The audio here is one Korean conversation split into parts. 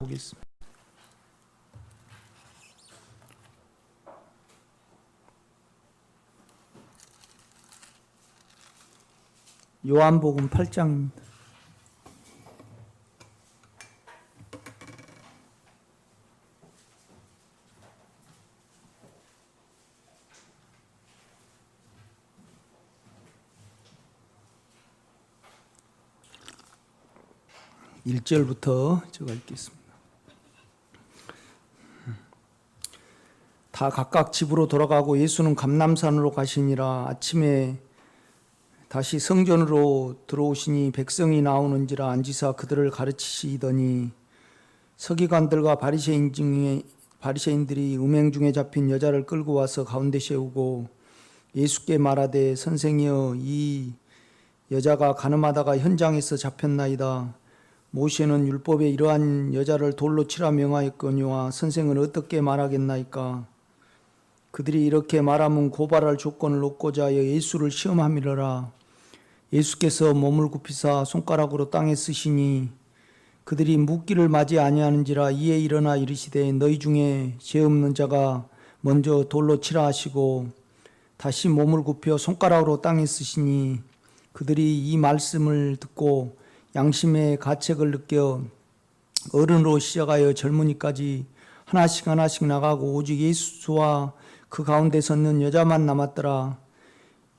보겠습니다. 요한복음 8장입니다. 일 절부터 제가 읽겠습니다. 다 각각 집으로 돌아가고 예수는 감람산으로 가시니라. 아침에 다시 성전으로 들어오시니 백성이 나오는지라 앉으사 그들을 가르치시더니 서기관들과 바리새인들이 음행 중에 잡힌 여자를 끌고 와서 가운데 세우고 예수께 말하되 선생이여 이 여자가 가늠하다가 현장에서 잡혔나이다. 모세는 율법에 이러한 여자를 돌로 치라 명하였거니와 선생은 어떻게 말하겠나이까. 그들이 이렇게 말하면 고발할 조건을 얻고자 하여 예수를 시험함이러라. 예수께서 몸을 굽히사 손가락으로 땅에 쓰시니 그들이 묻기를 맞이 아니하는지라. 이에 일어나 이르시되 너희 중에 죄 없는 자가 먼저 돌로 치라 하시고 다시 몸을 굽혀 손가락으로 땅에 쓰시니 그들이 이 말씀을 듣고 양심의 가책을 느껴 어른으로 시작하여 젊은이까지 하나씩 나가고 오직 예수와 그 가운데 섰는 여자만 남았더라.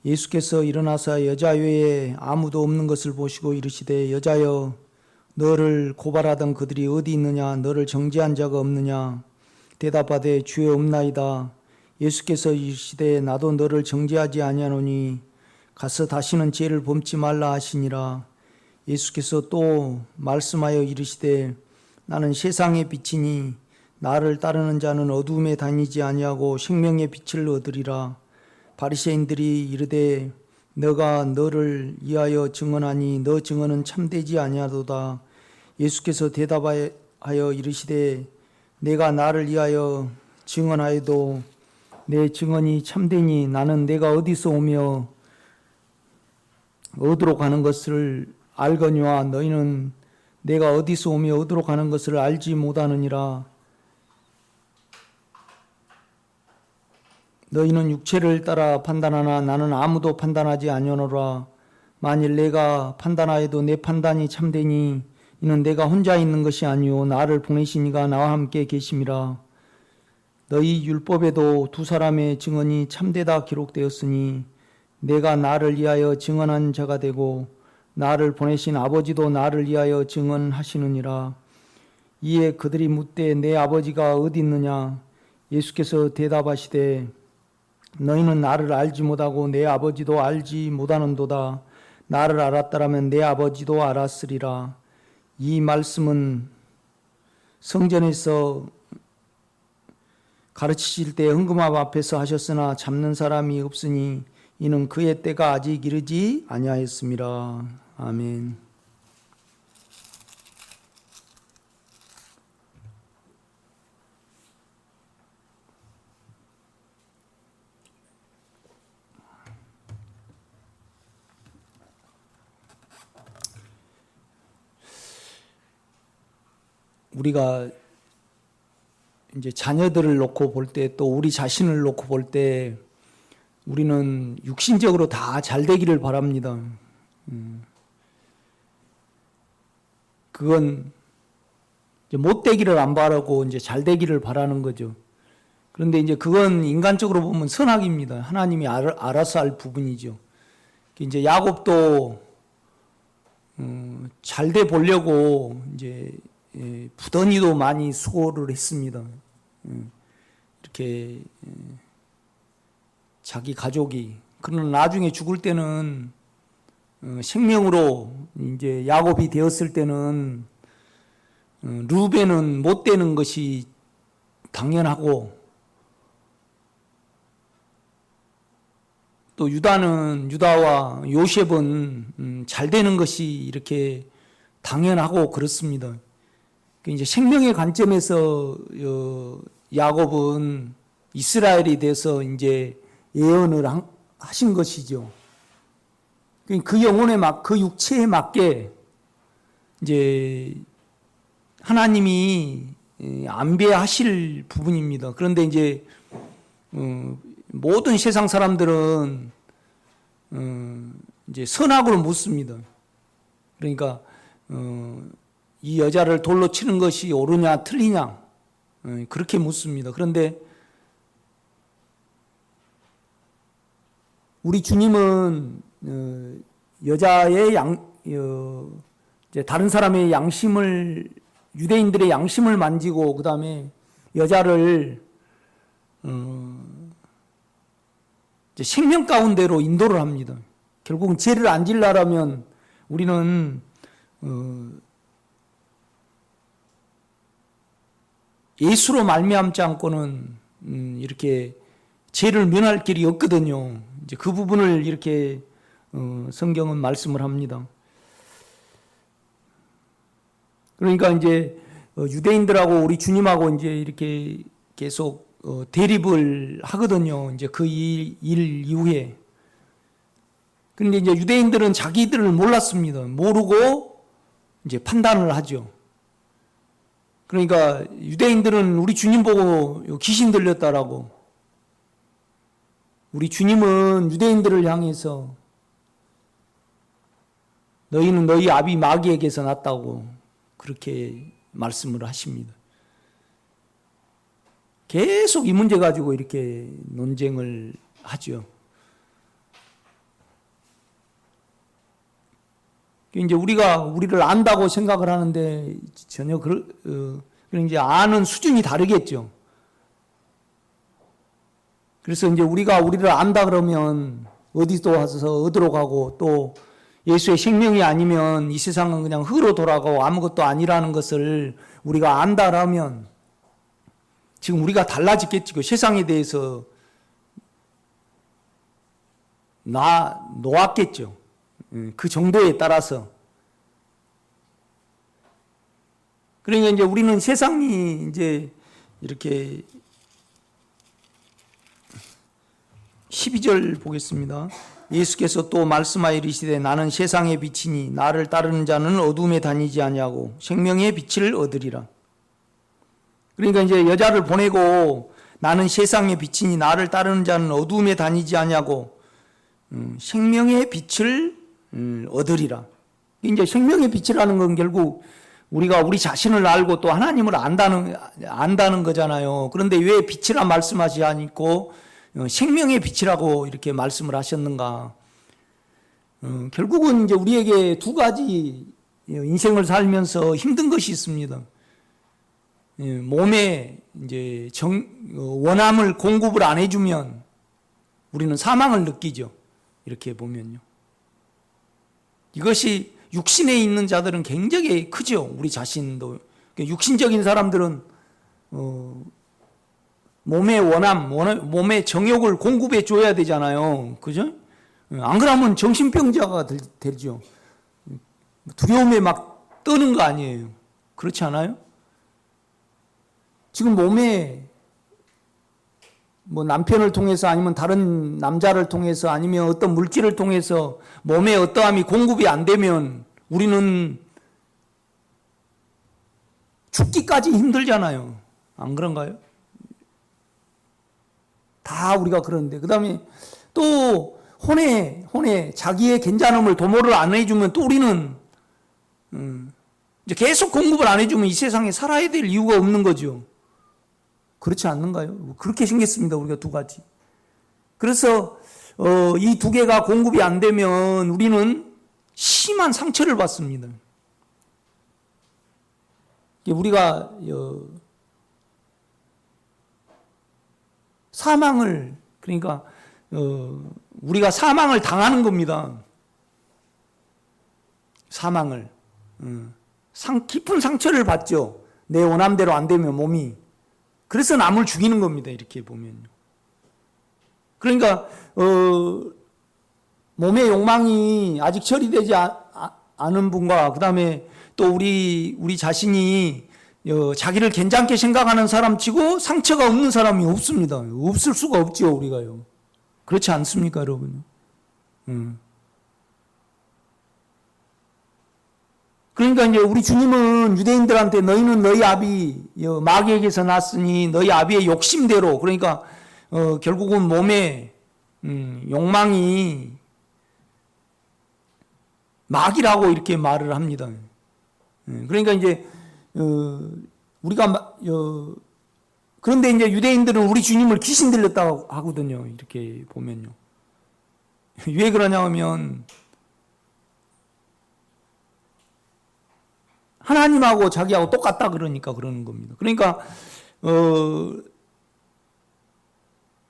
예수께서 일어나서 여자 외에 아무도 없는 것을 보시고 이르시되 여자여 너를 고발하던 그들이 어디 있느냐. 너를 정죄한 자가 없느냐. 대답하되 주여 없나이다. 예수께서 이르시되 나도 너를 정죄하지 아니하노니 가서 다시는 죄를 범치 말라 하시니라. 예수께서 또 말씀하여 이르시되 나는 세상의 빛이니 나를 따르는 자는 어두움에 다니지 아니하고 생명의 빛을 얻으리라. 바리새인들이 이르되 너가 너를 위하여 증언하니 너 증언은 참되지 아니하도다. 예수께서 대답하여 이르시되 내가 나를 위하여 증언하여도 내 증언이 참되니 나는 내가 어디서 오며 어디로 가는 것을 알거니와 너희는 내가 어디서 오며 어디로 가는 것을 알지 못하느니라. 너희는 육체를 따라 판단하나 나는 아무도 판단하지 아니하노라. 만일 내가 판단하여도 내 판단이 참되니 이는 내가 혼자 있는 것이 아니요 나를 보내신 이가 나와 함께 계심이라. 너희 율법에도 두 사람의 증언이 참되다 기록되었으니 내가 나를 위하여 증언한 자가 되고 나를 보내신 아버지도 나를 위하여 증언하시느니라. 이에 그들이 묻되 내 아버지가 어디 있느냐. 예수께서 대답하시되 너희는 나를 알지 못하고 내 아버지도 알지 못하는도다. 나를 알았더라면 내 아버지도 알았으리라. 이 말씀은 성전에서 가르치실 때 헌금함 앞에서 하셨으나 잡는 사람이 없으니 이는 그의 때가 아직 이르지 아니하였음이라. 아멘. 우리가 이제 자녀들을 놓고 볼 때 또 우리 자신을 놓고 볼 때 우리는 육신적으로 다 잘 되기를 바랍니다. 그건 이제 못 되기를 안 바라고 이제 잘 되기를 바라는 거죠. 그런데 이제 그건 인간적으로 보면 선악입니다. 하나님이 알아서 할 부분이죠. 이제 야곱도 잘 돼 보려고 이제 부더니도 많이 수고를 했습니다. 이렇게 자기 가족이. 그러나 나중에 죽을 때는 생명으로 이제 야곱이 되었을 때는 르벤은 못 되는 것이 당연하고 또 유다와 요셉은 잘 되는 것이 이렇게 당연하고 그렇습니다. 이제 생명의 관점에서 야곱은 이스라엘에 대해서 이제 예언을 하신 것이죠. 그 영혼에 그 육체에 맞게 이제 하나님이 안배하실 부분입니다. 그런데 이제 모든 세상 사람들은 이제 선악으로 묻습니다. 그러니까 이 여자를 돌로 치는 것이 옳으냐 틀리냐 그렇게 묻습니다. 그런데 우리 주님은 여자의 이제 다른 사람의 양심을, 유대인들의 양심을 만지고 그 다음에 여자를 이제 생명 가운데로 인도를 합니다. 결국은 죄를 안 지으려면 우리는 예수로 말미암지 않고는 이렇게 죄를 면할 길이 없거든요. 이제 그 부분을 이렇게 성경은 말씀을 합니다. 그러니까 이제 유대인들하고 우리 주님하고 이제 이렇게 계속 대립을 하거든요. 이제 그 일 이후에. 그런데 이제 유대인들은 자기들을 몰랐습니다. 모르고 이제 판단을 하죠. 그러니까 유대인들은 우리 주님 보고 귀신 들렸다라고. 우리 주님은 유대인들을 향해서 너희는 너희 아비 마귀에게서 났다고 그렇게 말씀을 하십니다. 계속 이 문제 가지고 이렇게 논쟁을 하죠. 이제 우리가 우리를 안다고 생각을 하는데 전혀 이제 아는 수준이 다르겠죠. 그래서 이제 우리가 우리를 안다 그러면 어디도 와서 어디로 가고 또 예수의 생명이 아니면 이 세상은 그냥 흙으로 돌아가고 아무것도 아니라는 것을 우리가 안다 그러면 지금 우리가 달라지겠지. 그 세상에 대해서 놓았겠죠. 그 정도에 따라서. 그러니까 이제 우리는 세상이 이제 이렇게 12절 보겠습니다. 예수께서 또 말씀하여 이르시되 나는 세상의 빛이니 나를 따르는 자는 어둠에 다니지 아니하고 생명의 빛을 얻으리라. 그러니까 이제 여자를 보내고 나는 세상의 빛이니 나를 따르는 자는 어둠에 다니지 아니하고 생명의 빛을 얻으리라. 이제 생명의 빛이라는 건 결국 우리가 우리 자신을 알고 또 하나님을 안다는 거잖아요. 그런데 왜 빛이라 말씀하지 않고 생명의 빛이라고 이렇게 말씀을 하셨는가? 결국은 이제 우리에게 두 가지 인생을 살면서 힘든 것이 있습니다. 몸에 이제 원함을 공급을 안 해주면 우리는 사망을 느끼죠. 이렇게 보면요. 이것이 육신에 있는 자들은 굉장히 크죠. 우리 자신도. 육신적인 사람들은 몸의 원함, 몸의 정욕을 공급해 줘야 되잖아요. 그죠? 안 그러면 정신병자가 되죠. 두려움에 막 떠는 거 아니에요. 그렇지 않아요? 지금 몸에 뭐 남편을 통해서 아니면 다른 남자를 통해서 아니면 어떤 물질을 통해서 몸에 어떠함이 공급이 안 되면 우리는 죽기까지 힘들잖아요. 안 그런가요? 다 우리가 그러는데. 그 다음에 또 혼에 자기의 괜찮음을 도모를 안 해주면 또 우리는 이제 계속 공급을 안 해주면 이 세상에 살아야 될 이유가 없는 거죠. 그렇지 않는가요? 그렇게 생겼습니다. 우리가 두 가지. 그래서 이 두 개가 공급이 안 되면 우리는 심한 상처를 받습니다. 우리가 사망을, 그러니까 우리가 사망을 당하는 겁니다. 사망을. 깊은 상처를 받죠. 내 원함대로 안 되면 몸이. 그래서 남을 죽이는 겁니다. 이렇게 보면요. 그러니까 몸의 욕망이 아직 처리되지 않은 분과 그 다음에 또 우리 자신이 자기를 괜찮게 생각하는 사람 치고 상처가 없는 사람이 없습니다. 없을 수가 없죠. 우리가요. 그렇지 않습니까, 여러분? 그러니까 이제 우리 주님은 유대인들한테 너희는 너희 아비 마귀에게서 났으니 너희 아비의 욕심대로, 그러니까 결국은 몸의 욕망이 마귀라고 이렇게 말을 합니다. 그러니까 이제 우리가 그런데 이제 유대인들은 우리 주님을 귀신 들렸다고 하거든요. 이렇게 보면요. 왜 그러냐면 하나님하고 자기하고 똑같다 그러니까 그러는 겁니다. 그러니까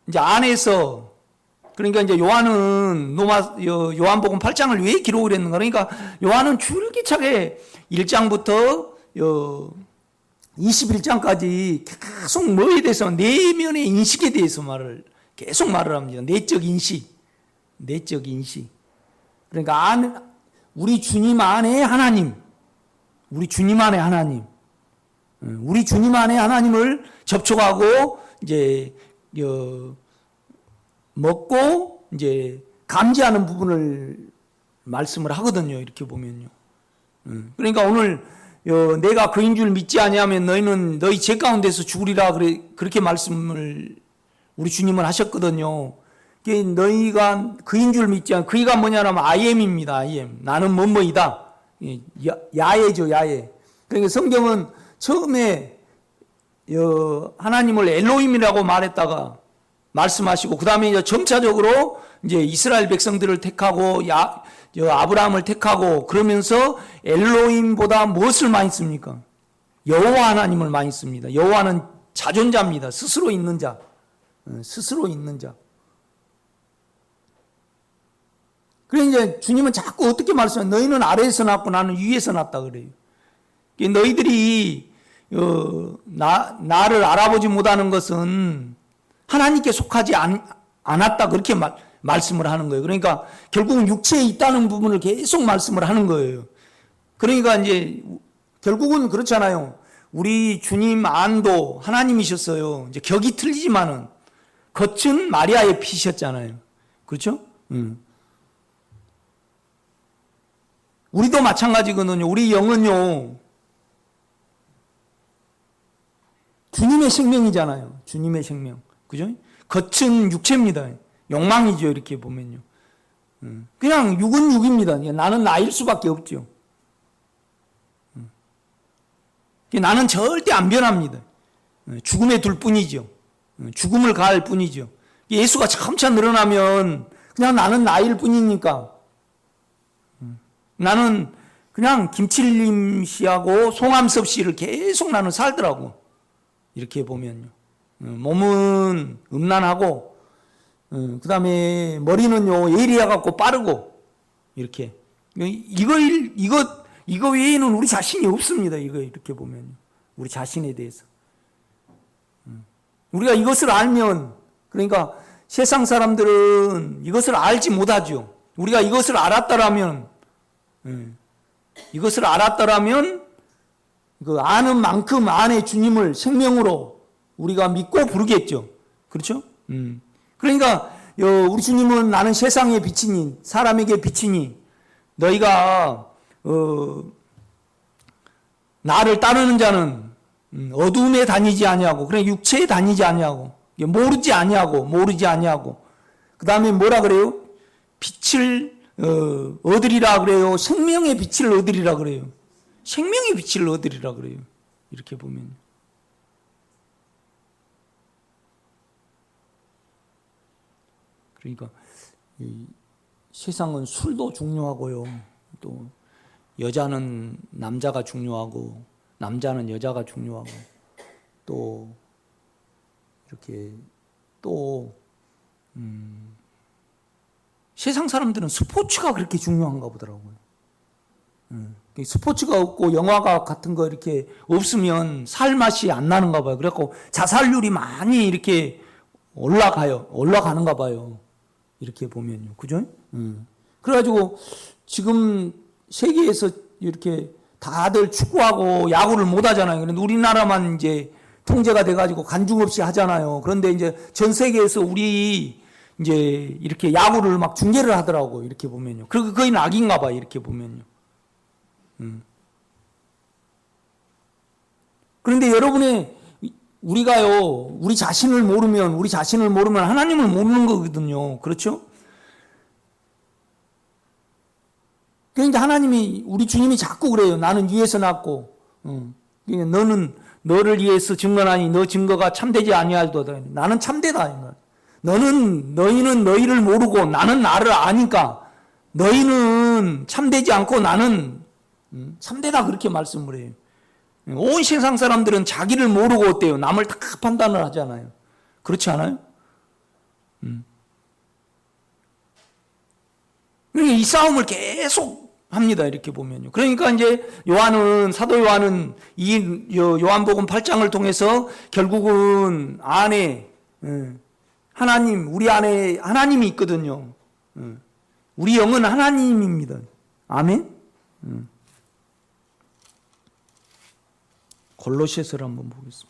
이제 안에서, 그러니까 이제 요한은 요한복음 8장을 왜 기록을 했는가? 그러니까 요한은 줄기차게 1장부터 21장까지 계속 뭐에 대해서 내면의 인식에 대해서 계속 말을 합니다. 내적 인식. 그러니까 우리 주님 안에 하나님, 우리 주님 안에 하나님을 접촉하고 이제 먹고 이제 감지하는 부분을 말씀을 하거든요. 이렇게 보면요. 그러니까 오늘 내가 그인 줄 믿지 아니하면 너희는 너희 죄 가운데서 죽으리라 그렇게 말씀을 우리 주님은 하셨거든요. 너희가 그인 줄 믿지 않, 그이가 뭐냐면 I am입니다. I am. 나는 뭐뭐이다. 야훼죠, 야훼. 그러니까 성경은 처음에 하나님을 엘로힘이라고 말씀하시고, 그 다음에 이제 점차적으로 이제 이스라엘 백성들을 택하고, 아브라함을 택하고, 그러면서 엘로힘보다 무엇을 많이 씁니까? 여호와 하나님을 많이 씁니다. 여호와는 자존자입니다. 스스로 있는 자. 그래 이제 주님은 자꾸 어떻게 말씀해요? 너희는 아래에서 났고 나는 위에서 났다 그래요. 너희들이 나를 알아보지 못하는 것은 하나님께 속하지 않았다 그렇게 말씀을 하는 거예요. 그러니까 결국은 육체에 있다는 부분을 계속 말씀을 하는 거예요. 그러니까 이제 결국은 그렇잖아요. 우리 주님 안도 하나님이셨어요. 이제 격이 틀리지만은 겉은 마리아의 피셨잖아요. 그렇죠? 우리도 마찬가지거든요. 우리 영은요, 주님의 생명이잖아요. 주님의 생명. 그죠? 겉은 육체입니다. 욕망이죠. 이렇게 보면요. 그냥 육은 육입니다. 나는 나일 수밖에 없죠. 나는 절대 안 변합니다. 죽음에 둘 뿐이죠. 죽음을 가할 뿐이죠. 예수가 점차 늘어나면 그냥 나는 나일 뿐이니까 나는 그냥 김칠림 씨하고 송암섭 씨를 계속 나는 살더라고. 이렇게 보면요. 몸은 음란하고, 그 다음에 머리는요, 예리해 갖고 빠르고, 이렇게. 이거 외에는 우리 자신이 없습니다. 이렇게 보면요. 우리 자신에 대해서. 우리가 이것을 알면, 그러니까 세상 사람들은 이것을 알지 못하죠. 우리가 이것을 알았더라면 그 아는 만큼 안에 주님을 생명으로 우리가 믿고 부르겠죠. 그렇죠? 그러니까 우리 주님은 나는 세상의 빛이니 사람에게 빛이니 너희가 나를 따르는 자는 어두움에 다니지 아니하고 그냥 육체에 다니지 아니하고 모르지 아니하고 그 다음에 뭐라 그래요? 빛을 얻으리라 그래요. 생명의 빛을 얻으리라 그래요. 생명의 빛을 얻으리라 그래요. 이렇게 보면. 그러니까 이 세상은 술도 중요하고요. 또 여자는 남자가 중요하고 남자는 여자가 중요하고 또 이렇게 또 세상 사람들은 스포츠가 그렇게 중요한가 보더라고요. 스포츠가 없고 영화가 같은 거 이렇게 없으면 살 맛이 안 나는가 봐요. 그래갖고 자살률이 많이 이렇게 올라가는가 봐요. 이렇게 보면요. 그죠? 그래가지고 지금 세계에서 이렇게 다들 축구하고 야구를 못 하잖아요. 그런데 우리나라만 이제 통제가 돼가지고 관중 없이 하잖아요. 그런데 이제 전 세계에서 우리 이제 이렇게 야구를 막 중계를 하더라고요. 이렇게 보면요. 그게 낙인가 봐요. 이렇게 보면요. 그런데 우리가요, 우리 자신을 모르면 하나님을 모르는 거거든요. 그렇죠? 그러니까 우리 주님이 자꾸 그래요. 나는 위에서 났고, 너는 너를 위해서 증거하니 너 증거가 참되지 아니하도다. 나는 참되다. 너희는 너희를 모르고 나는 나를 아니까 너희는 참되지 않고 나는 참되다, 그렇게 말씀을 해요. 온 세상 사람들은 자기를 모르고 어때요? 남을 다 판단을 하잖아요. 그렇지 않아요? 그러니까 이 싸움을 계속 합니다. 이렇게 보면요. 그러니까 이제 사도 요한은 이 요한복음 8장을 통해서 결국은 우리 안에 하나님이 있거든요. 우리 영은 하나님입니다. 아멘? 골로새서를 한번 보겠습니다.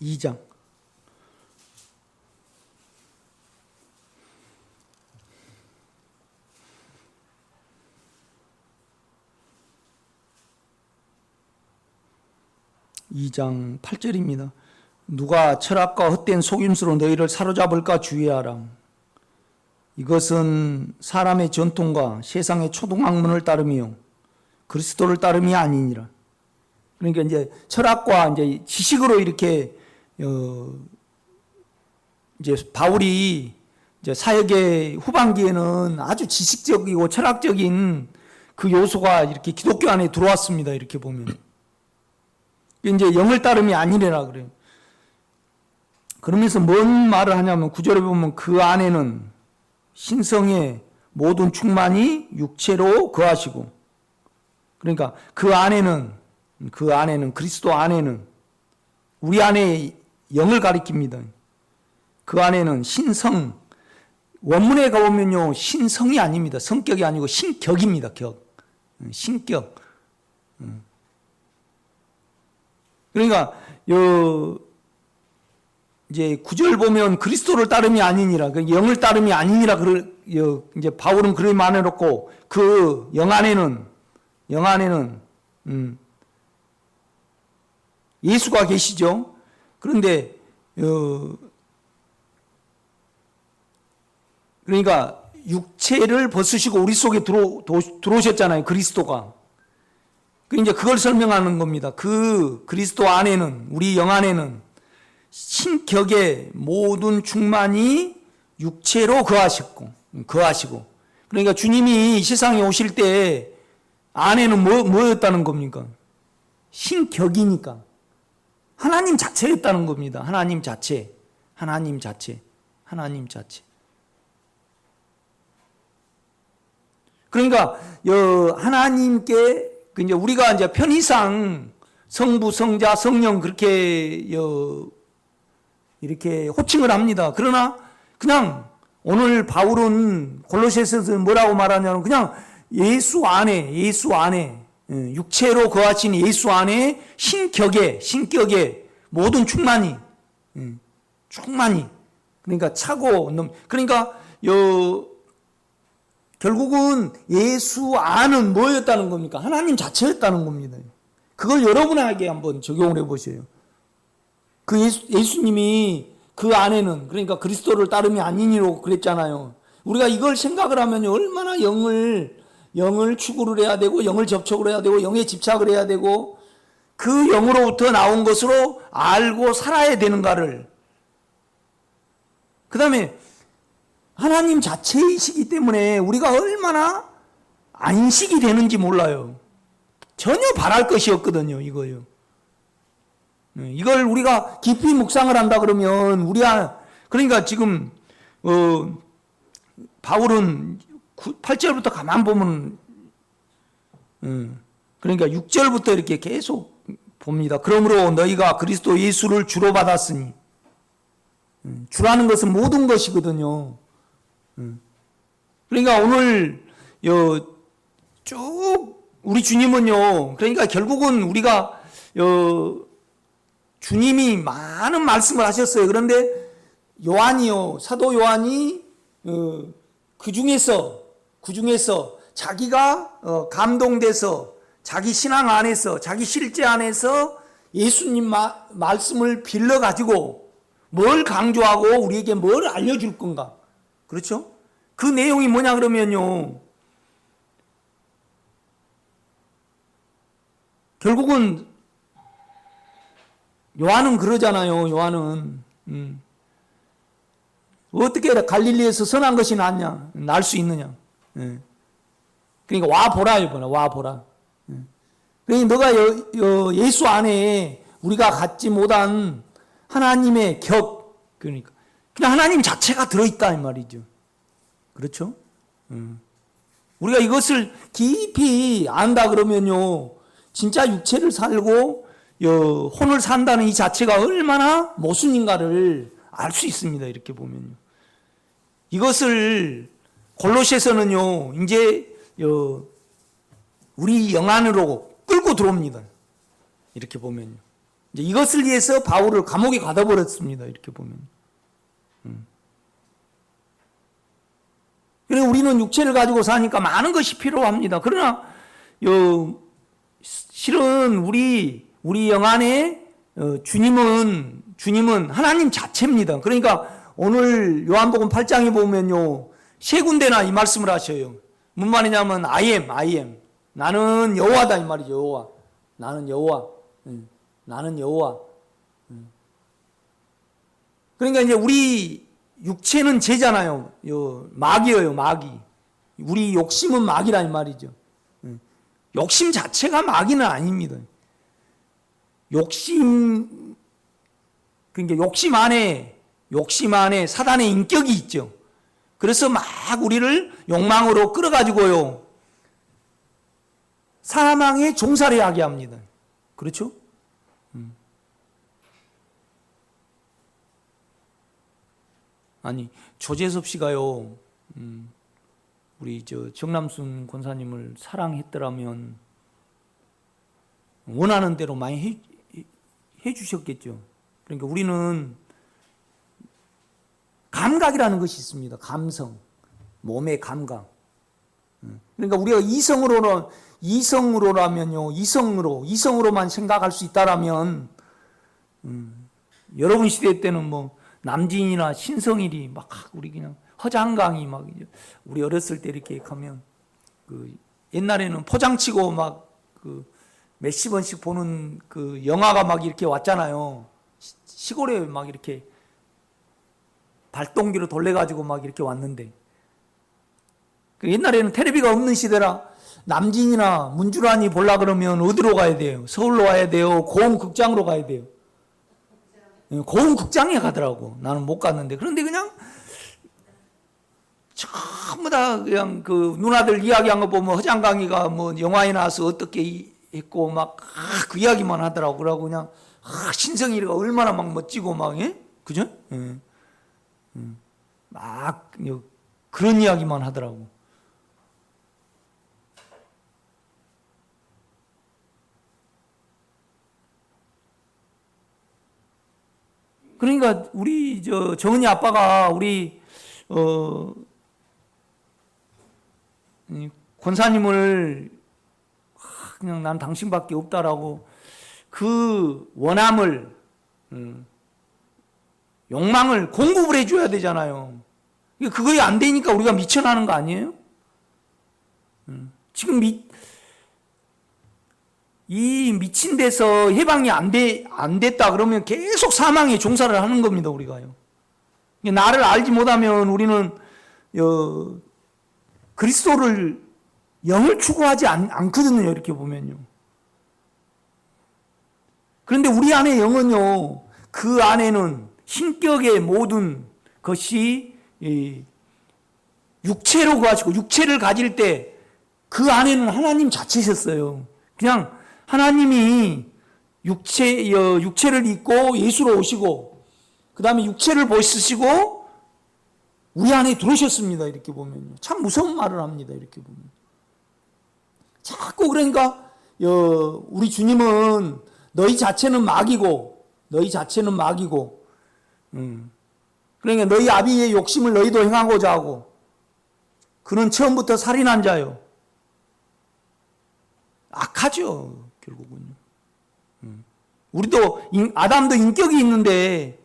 이 장 2장 8절입니다. 누가 철학과 헛된 속임수로 너희를 사로잡을까 주의하라. 이것은 사람의 전통과 세상의 초등학문을 따름이요 그리스도를 따름이 아니니라. 그러니까 이제 철학과 이제 지식으로 이렇게 이제 바울이 이제 사역의 후반기에는 아주 지식적이고 철학적인 그 요소가 이렇게 기독교 안에 들어왔습니다. 이렇게 보면. 이제 영을 따름이 아니래라 그래요. 그러면서 뭔 말을 하냐면 9절에 보면 그 안에는 신성의 모든 충만이 육체로 거하시고, 그러니까 그 안에는 그리스도 안에는, 우리 안에 영을 가리킵니다. 그 안에는 신성, 원문에 가보면요 신성이 아닙니다. 성격이 아니고 신격입니다. 신격. 그러니까 이제 9절 보면 그리스도를 따름이 아니니라, 영을 따름이 아니니라, 이제 바울은 그렇게 말해놓고 그 영 안에는 예수가 계시죠. 그런데 그러니까 육체를 벗으시고 우리 속에 들어오셨잖아요. 그리스도가. 이제 그걸 설명하는 겁니다. 그 그리스도 안에는, 우리 영 안에는 신격의 모든 충만이 육체로 거하시고. 그러니까 주님이 이 세상에 오실 때 안에는 뭐였다는 겁니까? 신격이니까. 하나님 자체였다는 겁니다. 하나님 자체. 그러니까 하나님께 이제 우리가 이제 편의상 성부, 성자, 성령 그렇게 이렇게 호칭을 합니다. 그러나 그냥 오늘 바울은 골로새서에서 뭐라고 말하냐면 그냥 예수 안에 육체로 거하신 예수 안에 신격의 모든 충만이 그러니까 차고 그러니까 결국은 예수 안은 뭐였다는 겁니까? 하나님 자체였다는 겁니다. 그걸 여러분에게 한번 적용을 해보세요. 그 예수님이 그 안에는, 그러니까 그리스도를 따름이 아니니라고 그랬잖아요. 우리가 이걸 생각을 하면 얼마나 영을 추구를 해야 되고, 영을 접촉을 해야 되고, 영에 집착을 해야 되고, 그 영으로부터 나온 것으로 알고 살아야 되는가를. 그 다음에 하나님 자체이시기 때문에 우리가 얼마나 안식이 되는지 몰라요. 전혀 바랄 것이 없거든요, 이거요. 이걸 우리가 깊이 묵상을 한다 그러면 그러니까 지금 바울은 8절부터 가만 보면 그러니까 6절부터 이렇게 계속 봅니다. 그러므로 너희가 그리스도 예수를 주로 받았으니, 주라는 것은 모든 것이거든요. 그러니까 오늘 쭉 우리 주님은요, 그러니까 결국은 우리가 주님이 많은 말씀을 하셨어요. 그런데 요한이요, 사도 요한이 그 중에서 자기가 감동돼서 자기 신앙 안에서, 자기 실제 안에서 예수님 말씀을 빌려 가지고 뭘 강조하고 우리에게 뭘 알려줄 건가? 그렇죠? 그 내용이 뭐냐 그러면요, 결국은 요한은 그러잖아요. 요한은 어떻게 갈릴리에서 선한 것이 낫냐, 날 수 있느냐. 그러니까 와 보라 이거나, 와 보라. 그러니까 너가 예수 안에 우리가 갖지 못한 하나님의 격, 그러니까 그냥 하나님 자체가 들어있다 이 말이죠. 그렇죠? 우리가 이것을 깊이 안다 그러면요, 진짜 육체를 살고 혼을 산다는 이 자체가 얼마나 모순인가를 알 수 있습니다. 이렇게 보면요. 이것을 골로새서는요, 이제 우리 영 안으로 끌고 들어옵니다. 이렇게 보면요. 이제 이것을 위해서 바울을 감옥에 가둬버렸습니다. 이렇게 보면. 그래서 우리는 육체를 가지고 사니까 많은 것이 필요합니다. 그러나 실은 우리 영 안에 주님은 하나님 자체입니다. 그러니까 오늘 요한복음 8장에 보면요, 세 군데나 이 말씀을 하셔요. 무슨 말이냐면 I am. 나는 여호와다 이 말이죠. 여호와. 나는 여호와. 나는 여호와. 그러니까 이제 우리 육체는 죄잖아요. 마귀예요, 마귀. 우리 욕심은 마귀라 이 말이죠. 욕심 자체가 마귀는 아닙니다. 그러니까 욕심 안에 사단의 인격이 있죠. 그래서 막 우리를 욕망으로 끌어가지고요, 사망의 종살이 하게 합니다. 그렇죠? 아니, 조재섭 씨가요, 우리 정남순 권사님을 사랑했더라면 원하는 대로 많이 해주셨겠죠. 그러니까 우리는 감각이라는 것이 있습니다. 감성, 몸의 감각. 그러니까 우리가 이성으로만 생각할 수 있다라면, 여러분 시대 때는 뭐 남진이나 신성일이 막 우리 그냥 허장강이 막 우리 어렸을 때 이렇게 가면 옛날에는 포장치고 막 몇십 원씩 보는 영화가 막 이렇게 왔잖아요. 시골에 막 이렇게 발동기로 돌려가지고 막 이렇게 왔는데, 옛날에는 텔레비가 없는 시대라 남진이나 문주란이 보려 그러면 어디로 가야 돼요? 서울로 가야 돼요? 고흥극장으로 가야 돼요? 고흥극장에 가더라고. 나는 못 갔는데. 그런데 그냥 전부 다 그냥 누나들 이야기한 거 보면 허장강이가 뭐 영화에 나와서 어떻게 했고 막 그 이야기만 하더라고. 그러고 그냥 신성일이가 얼마나 막 멋지고 막, 예? 그죠? 막 그런 이야기만 하더라고. 그러니까 우리 정은이 아빠가 우리 권사님을 그냥 난 당신밖에 없다라고 그 원함을, 욕망을 공급을 해줘야 되잖아요. 그거에 안 되니까 우리가 미쳐나는 거 아니에요? 지금 이 미친 데서 해방이 안 됐다 그러면 계속 사망에 종사를 하는 겁니다, 우리가요. 나를 알지 못하면 우리는 그리스도를, 영을 추구하지 않거든요, 이렇게 보면요. 그런데 우리 안에 영은요, 그 안에는 신격의 모든 것이 육체로 가지고, 육체를 가질 때 그 안에는 하나님 자체셨어요. 그냥 하나님이 육체를 입고 예수로 오시고, 그 다음에 육체를 보시고 우리 안에 들어오셨습니다. 이렇게 보면요. 참 무서운 말을 합니다. 이렇게 보면. 자꾸 그러니까 우리 주님은 너희 자체는 막이고, 너희 자체는 막이고, 그러니까 너희 아비의 욕심을 너희도 행하고자 하고, 그는 처음부터 살인한 자요. 악하죠, 결국은요. 우리도, 아담도 인격이 있는데,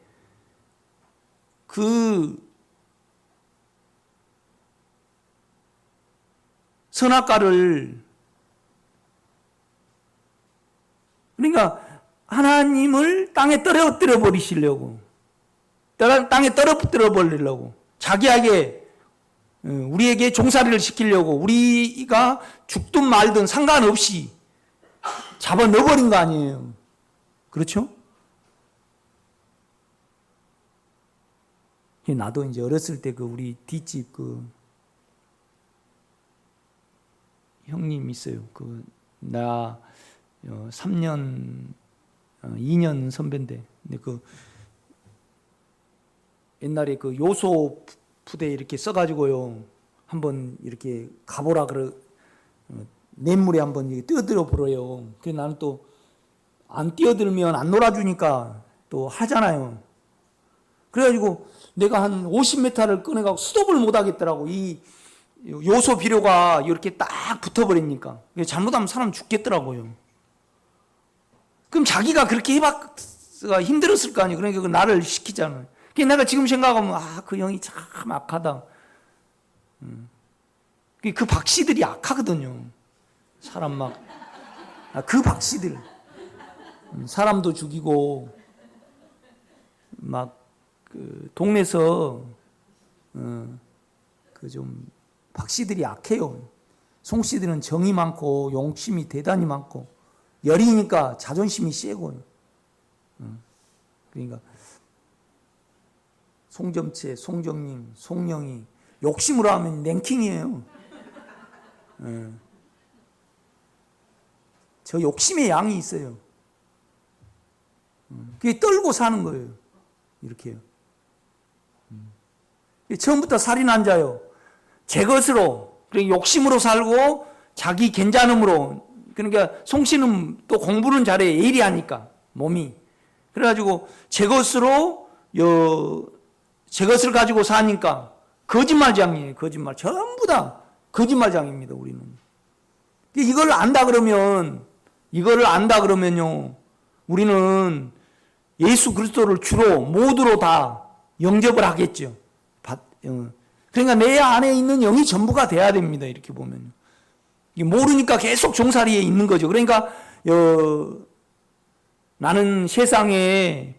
그 선악과를, 그러니까 하나님을 땅에 떨어뜨려 버리시려고, 땅에 떨어뜨려 버리려고, 자기에게, 우리에게 종살이를 시키려고, 우리가 죽든 말든 상관없이 잡아 넣어버린 거 아니에요. 그렇죠? 나도 이제 어렸을 때 그 우리 뒷집 그 형님 있어요. 나 3년, 2년 선배인데, 근데 그 옛날에 그 요소 부대 이렇게 써가지고요, 한번 이렇게 가보라 냇물에 한번 뛰어들어 보래요. 그래서 나는 또 안 뛰어들면 안 놀아주니까 또 하잖아요. 그래가지고 내가 한 50m를 꺼내가고 스톱을 못 하겠더라고. 이 요소 비료가 이렇게 딱 붙어버리니까. 잘못하면 사람 죽겠더라고요. 그럼 자기가 그렇게 해봤가 힘들었을 거 아니에요. 그러니까 나를 시키잖아요. 그러니까 내가 지금 생각하면, 그 형이 참 악하다. 그 박씨들이 악하거든요. 사람 막, 그 박씨들. 사람도 죽이고, 막, 동네에서, 좀, 박씨들이 악해요. 송씨들은 정이 많고, 용심이 대단히 많고, 열이니까 자존심이 세고요. 그러니까, 송점채, 송정님, 송영이, 욕심으로 하면 랭킹이에요. 저 욕심의 양이 있어요. 그게 떨고 사는 거예요. 이렇게요. 처음부터 살인한 자요. 제 것으로, 그러니까 욕심으로 살고 자기 괜찮음으로, 그러니까 송씨는 또 공부는 잘해. 예리하니까 몸이. 그래가지고 제 것으로 제 것을 가지고 사니까 거짓말장이에요. 거짓말. 전부 다 거짓말장입니다. 우리는. 이걸 안다 그러면요, 우리는 예수 그리스도를 주로 모두로 다 영접을 하겠죠. 그러니까 내 안에 있는 영이 전부가 돼야 됩니다. 이렇게 보면. 모르니까 계속 종살이에 있는 거죠. 그러니까 나는 세상에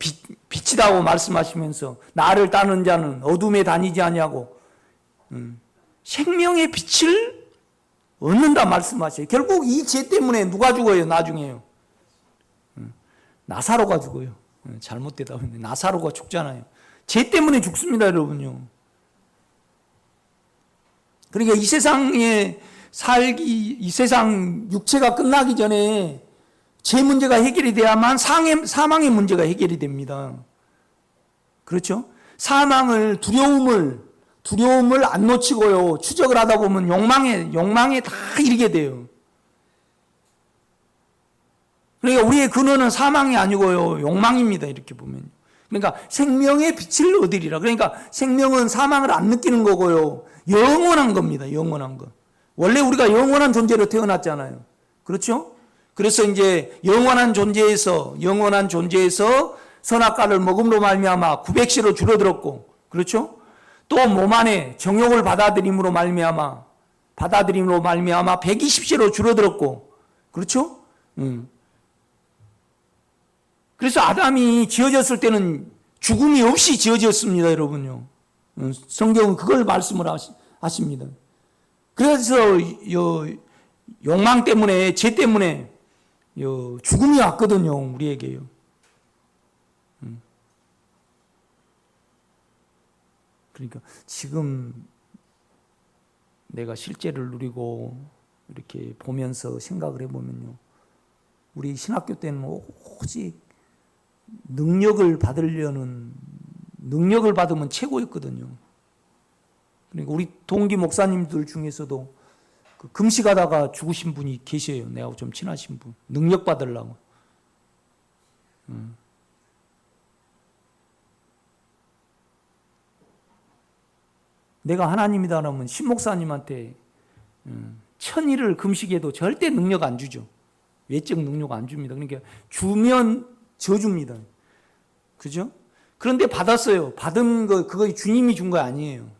빛이다고 말씀하시면서 나를 따르는 자는 어둠에 다니지 아니하고 생명의 빛을 얻는다 말씀하셔요. 결국 이 죄 때문에 누가 죽어요? 나중에요. 나사로가 죽어요. 잘못되다 보면 나사로가 죽잖아요. 죄 때문에 죽습니다, 여러분요. 그러니까 이 세상에 이 세상 육체가 끝나기 전에 죄 문제가 해결이 돼야만 사망의 문제가 해결이 됩니다. 그렇죠? 두려움을 안 놓치고요, 추적을 하다 보면 욕망에 다 이르게 돼요. 그러니까 우리의 근원은 사망이 아니고요, 욕망입니다. 이렇게 보면. 그러니까 생명의 빛을 얻으리라. 그러니까 생명은 사망을 안 느끼는 거고요, 영원한 겁니다. 영원한 거. 원래 우리가 영원한 존재로 태어났잖아요. 그렇죠? 그래서 이제 영원한 존재에서 선악과를 먹음으로 말미암아 900시로 줄어들었고, 그렇죠? 또 몸 안에 정욕을 받아들임으로 말미암아 120시로 줄어들었고, 그렇죠? 그래서 아담이 지어졌을 때는 죽음이 없이 지어졌습니다, 여러분요. 성경은 그걸 말씀을 하십니다. 그래서 욕망 때문에, 죄 때문에 죽음이 왔거든요, 우리에게요. 그러니까 지금 내가 실제를 누리고 이렇게 보면서 생각을 해보면요, 우리 신학교 때는 오직 능력을 받으면 최고였거든요. 그러니까 우리 동기 목사님들 중에서도 금식하다가 죽으신 분이 계셔요. 내하고 좀 친하신 분. 능력 받으려고. 내가 하나님이다 그러면 신목사님한테 천일을 금식해도 절대 능력 안 주죠. 외적 능력 안 줍니다. 그러니까 주면 저줍니다. 그죠? 그런데 받았어요. 받은 거 그거 주님이 준 거 아니에요.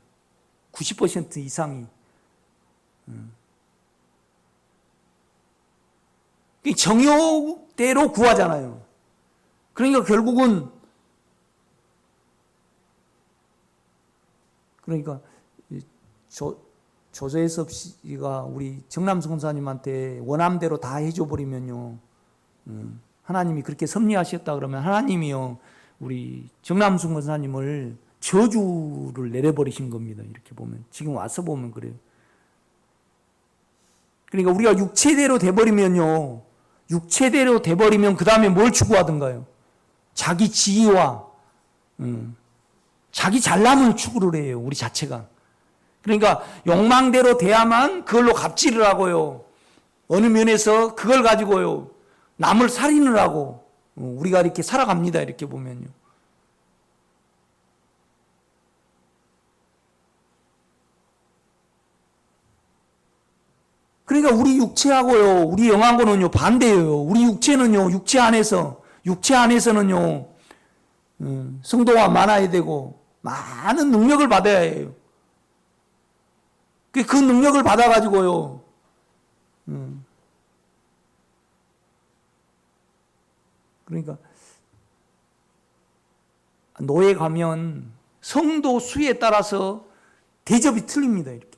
90% 이상이. 정욕대로 구하잖아요. 그러니까 결국은 조재섭 씨가 우리 정남승 권사님한테 원함대로 다 해줘 버리면요, 하나님이 그렇게 섭리하셨다 그러면 하나님이요 우리 정남승 권사님을 저주를 내려버리신 겁니다. 이렇게 보면 지금 와서 보면 그래요. 그러니까 우리가 육체대로 돼버리면요, 육체대로 돼버리면 그 다음에 뭘 추구하던가요? 자기 지위와 자기 잘남을 추구를 해요. 우리 자체가. 그러니까 욕망대로 돼야만 그걸로 갑질을 하고요. 어느 면에서 그걸 가지고요 남을 살인을 하고 우리가 이렇게 살아갑니다. 이렇게 보면요. 그러니까 우리 육체하고요 우리 영하고는요 반대예요. 우리 육체는요 육체 안에서는요 성도가 많아야 되고 많은 능력을 받아야 해요. 그 능력을 받아가지고요 그러니까 노예 가면 성도 수에 따라서 대접이 틀립니다. 이렇게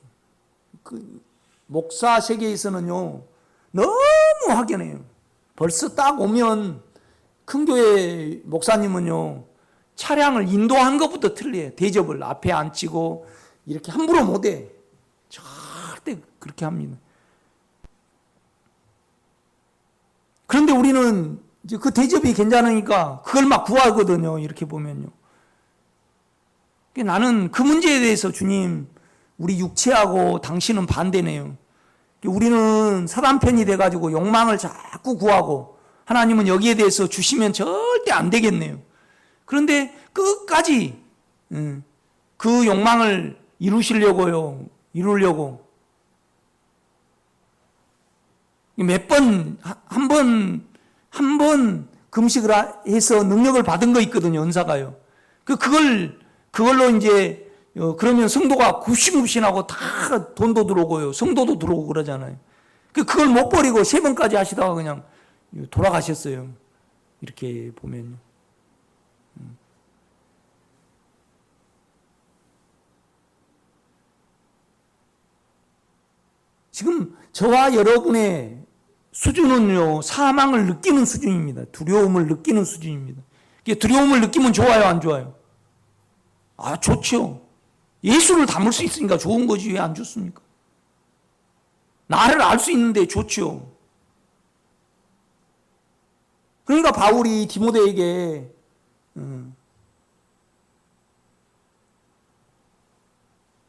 목사 세계에서는요 너무 확연해요. 벌써 딱 오면 큰 교회 목사님은요 차량을 인도한 것부터 틀려요. 대접을 앞에 앉히고 이렇게 함부로 못해. 절대 그렇게 합니다. 그런데 우리는 이제 그 대접이 괜찮으니까 그걸 막 구하거든요. 이렇게 보면요. 나는 그 문제에 대해서 주님, 우리 육체하고 당신은 반대네요. 우리는 사단 편이 돼가지고 욕망을 자꾸 구하고 하나님은 여기에 대해서 주시면 절대 안 되겠네요. 그런데 끝까지 그 욕망을 이루려고 한 번 금식을 해서 능력을 받은 거 있거든요. 은사가요. 그걸로 이제 그러면 성도가 굽신굽신하고 다 돈도 들어오고요. 성도도 들어오고 그러잖아요. 그걸 못 버리고 3번까지 하시다가 그냥 돌아가셨어요. 이렇게 보면요. 지금 저와 여러분의 수준은요, 사망을 느끼는 수준입니다. 두려움을 느끼는 수준입니다. 두려움을 느끼면 좋아요, 안 좋아요? 아, 좋죠. 예수를 담을 수 있으니까 좋은 거지, 왜 안 좋습니까? 나를 알 수 있는데 좋죠. 그러니까 바울이 디모데에게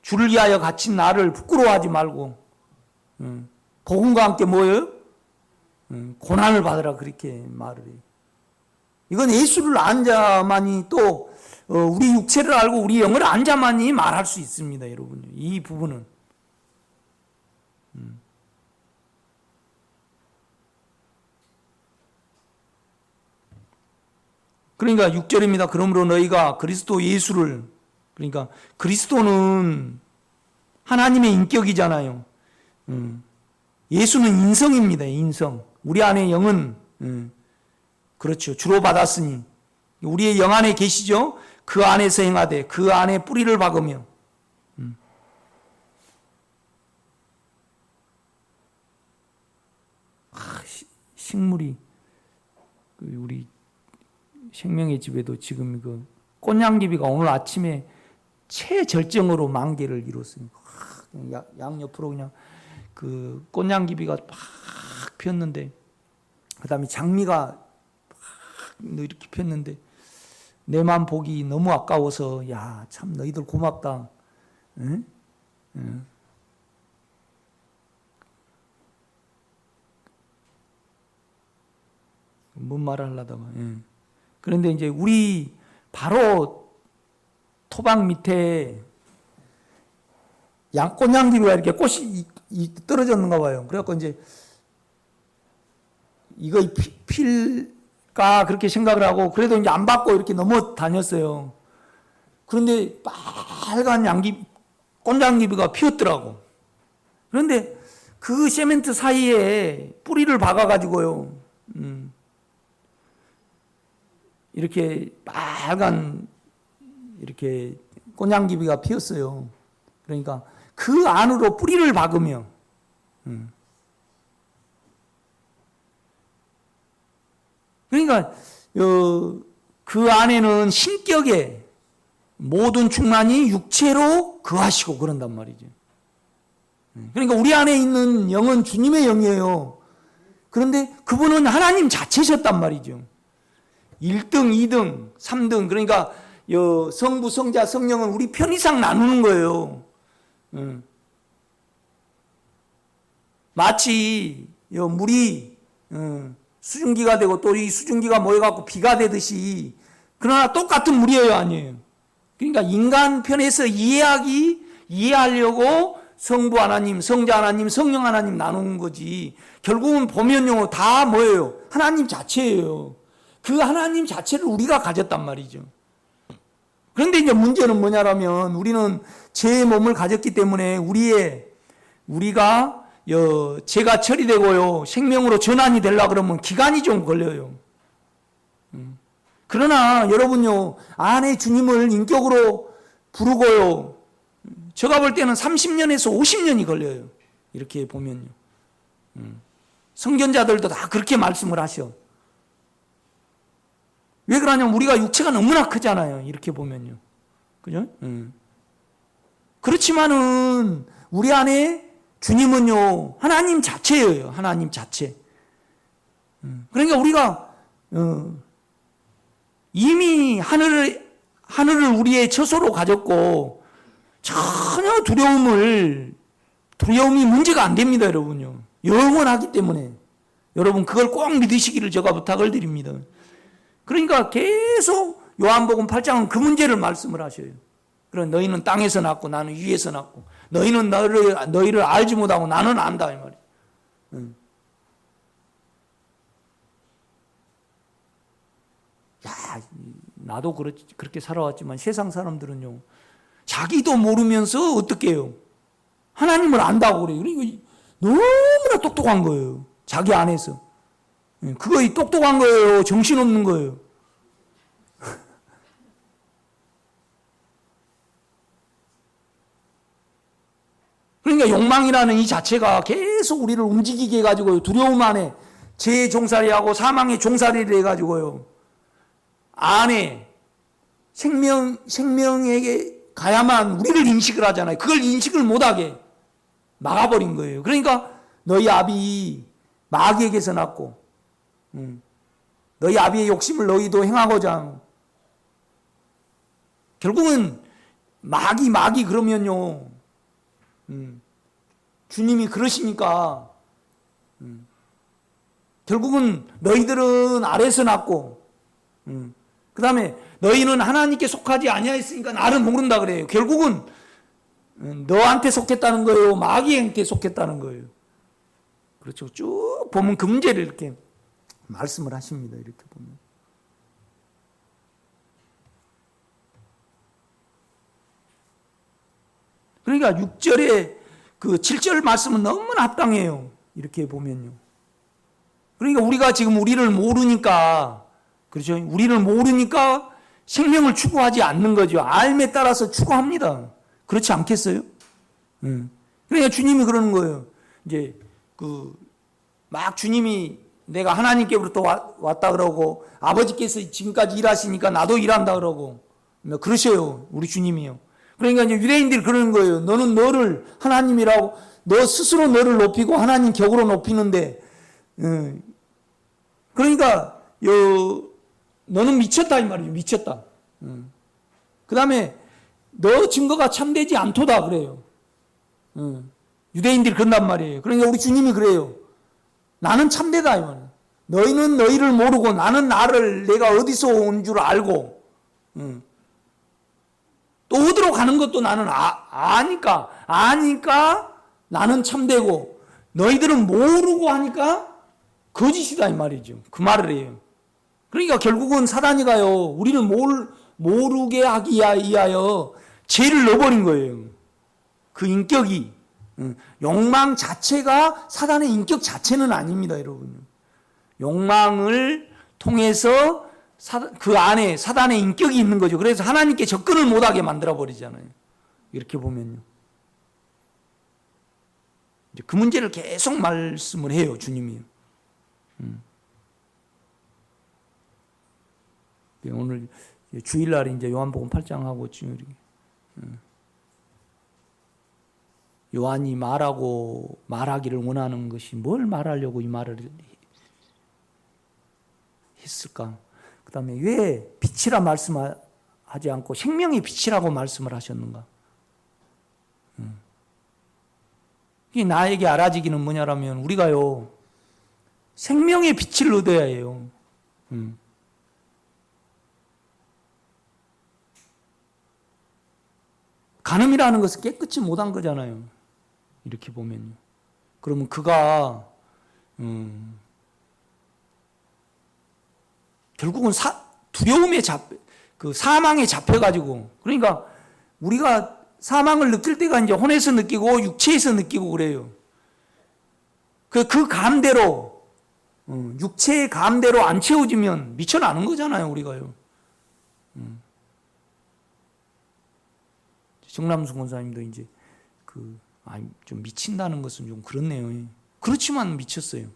주를 위하여 갇힌 나를 부끄러워하지 말고 복음과 함께 뭐예요? 고난을 받으라 그렇게 말을 해요. 이건 예수를 안 자만이 또 우리 육체를 알고 우리 영을 안 자만이 말할 수 있습니다. 여러분, 이 부분은 그러니까 6절입니다. 그러므로 너희가 그리스도 예수를, 그러니까 그리스도는 하나님의 인격이잖아요. 예수는 인성입니다. 인성. 우리 안에 영은 그렇죠. 주로 받았으니 우리의 영 안에 계시죠. 그 안에서 행하되 그 안에 뿌리를 박으며 식물이 우리 생명의 집에도 지금 그 꽃향기비가 오늘 아침에 최절정으로 만개를 이뤘어요. 양 옆으로 그냥 그 꽃향기비가 막 폈는데, 그 다음에 장미가 막 이렇게 폈는데, 내만 보기 너무 아까워서, 야, 참 너희들 고맙다. 응? 응. 뭔 말을 하려다가, 응. 그런데 이제 우리 바로 토방 밑에 꽃냥기가 이렇게 꽃이 떨어졌는가 봐요. 그래갖고 이제 이거 필까 그렇게 생각을 하고 그래도 이제 안 받고 이렇게 넘어 다녔어요. 그런데 빨간 꽃냥기가 피었더라고. 그런데 그 세멘트 사이에 뿌리를 박아가지고요. 이렇게 빨간 이렇게 꽃냥기가 피었어요. 그러니까 그 안으로 뿌리를 박으며 그러니까 그 안에는 신격의 모든 충만이 육체로 거하시고 그런단 말이죠. 그러니까 우리 안에 있는 영은 주님의 영이에요. 그런데 그분은 하나님 자체셨단 말이죠. 1등, 2등, 3등 그러니까 성부, 성자, 성령은 우리 편의상 나누는 거예요. 마치 물이 수증기가 되고 또 이 수증기가 모여갖고 비가 되듯이 그러나 똑같은 물이에요, 아니에요? 그러니까 인간 편에서 이해하려고 성부 하나님, 성자 하나님, 성령 하나님 나누는 거지. 결국은 보면요 다 뭐예요? 하나님 자체예요. 그 하나님 자체를 우리가 가졌단 말이죠. 그런데 이제 문제는 뭐냐라면 우리는 제 몸을 가졌기 때문에 우리가 죄가 처리되고요 생명으로 전환이 되려고 그러면 기간이 좀 걸려요. 그러나 여러분요 안에 주님을 인격으로 부르고요 제가 볼 때는 30년에서 50년이 걸려요. 이렇게 보면요. 성견자들도 다 그렇게 말씀을 하셔. 왜 그러냐면 우리가 육체가 너무나 크잖아요. 이렇게 보면요. 그죠? 그렇지만은 우리 안에 주님은요 하나님 자체예요. 하나님 자체. 그러니까 우리가 이미 하늘을 우리의 처소로 가졌고 전혀 두려움이 문제가 안 됩니다, 여러분요. 영원하기 때문에 여러분 그걸 꼭 믿으시기를 제가 부탁을 드립니다. 그러니까 계속 요한복음 8장은 그 문제를 말씀을 하셔요. 그럼 너희는 땅에서 났고 나는 위에서 났고 너희는 너희를 알지 못하고 나는 안다 이 말이에요. 야, 나도 그렇게 살아왔지만 세상 사람들은요 자기도 모르면서 어떻게 해요? 하나님을 안다고 그래요. 그러니까 너무나 똑똑한 거예요. 자기 안에서. 그거 똑똑한 거예요. 정신없는 거예요. 그러니까 욕망이라는 이 자체가 계속 우리를 움직이게 해가지고요. 두려움 안에 죄의 종살이하고 사망의 종살이를 해가지고요. 안에 생명에게 가야만 우리를 인식을 하잖아요. 그걸 인식을 못하게 막아버린 거예요. 그러니까 너희 아비 마귀에게서 났고 너희 아비의 욕심을 너희도 행하고자 결국은 마귀 그러면요 주님이 그러시니까 결국은 너희들은 아래서 났고 그 다음에 너희는 하나님께 속하지 아니하였으니까 나를 모른다 그래요. 결국은 너한테 속했다는 거예요. 마귀한테 속했다는 거예요. 그렇죠. 쭉 보면 그 문제를 이렇게 말씀을 하십니다. 이렇게 보면. 그러니까 6절에 그 7절 말씀은 너무나 합당해요. 이렇게 보면요. 그러니까 우리가 지금 우리를 모르니까 그렇죠. 우리를 모르니까 생명을 추구하지 않는 거죠. 알에 따라서 추구합니다. 그렇지 않겠어요? 그러니까 주님이 그러는 거예요. 이제 막 주님이 내가 하나님께로부터 왔다 그러고 아버지께서 지금까지 일하시니까 나도 일한다 그러고 그러셔요. 우리 주님이요. 그러니까 이제 유대인들이 그러는 거예요. 너는 너를 하나님이라고 너 스스로 너를 높이고 하나님 격으로 높이는데 그러니까 너는 미쳤다 이 말이죠. 미쳤다. 그 다음에 너 증거가 참되지 않도다 그래요. 유대인들이 그런단 말이에요. 그러니까 우리 주님이 그래요. 나는 참되다 이 말이에요. 너희는 너희를 모르고 나는 나를 내가 어디서 온 줄 알고 또 어디로 가는 것도 나는 아니까 나는 참되고 너희들은 모르고 하니까 거짓이다 이 말이죠. 그 말을 해요. 그러니까 결국은 사단이가요 우리를 모르게 하기 위하여 죄를 넣어버린 거예요. 그 인격이 욕망 자체가 사단의 인격 자체는 아닙니다, 여러분. 욕망을 통해서 그 안에 사단의 인격이 있는 거죠. 그래서 하나님께 접근을 못하게 만들어 버리잖아요. 이렇게 보면요. 이제 그 문제를 계속 말씀을 해요, 주님이. 오늘 주일날 이제 요한복음 8장하고 지금 요한이 말하기를 원하는 것이 뭘 말하려고 이 말을 했을까? 그 다음에 왜 빛이라 말씀하지 않고 생명의 빛이라고 말씀을 하셨는가? 이게 나에게 알아지기는 뭐냐라면 우리가요 생명의 빛을 얻어야 해요. 간음이라는 것은 깨끗이 못한 거잖아요. 이렇게 보면요. 그러면 그가 결국은 두려움에 사망에 잡혀가지고, 그러니까 우리가 사망을 느낄 때가 이제 혼에서 느끼고 육체에서 느끼고 그래요. 그 감대로 육체의 감대로 안 채워지면 미쳐나는 거잖아요, 우리가요. 정남수 권사님도 이제 좀 미친다는 것은 좀 그렇네요. 그렇지만 미쳤어요.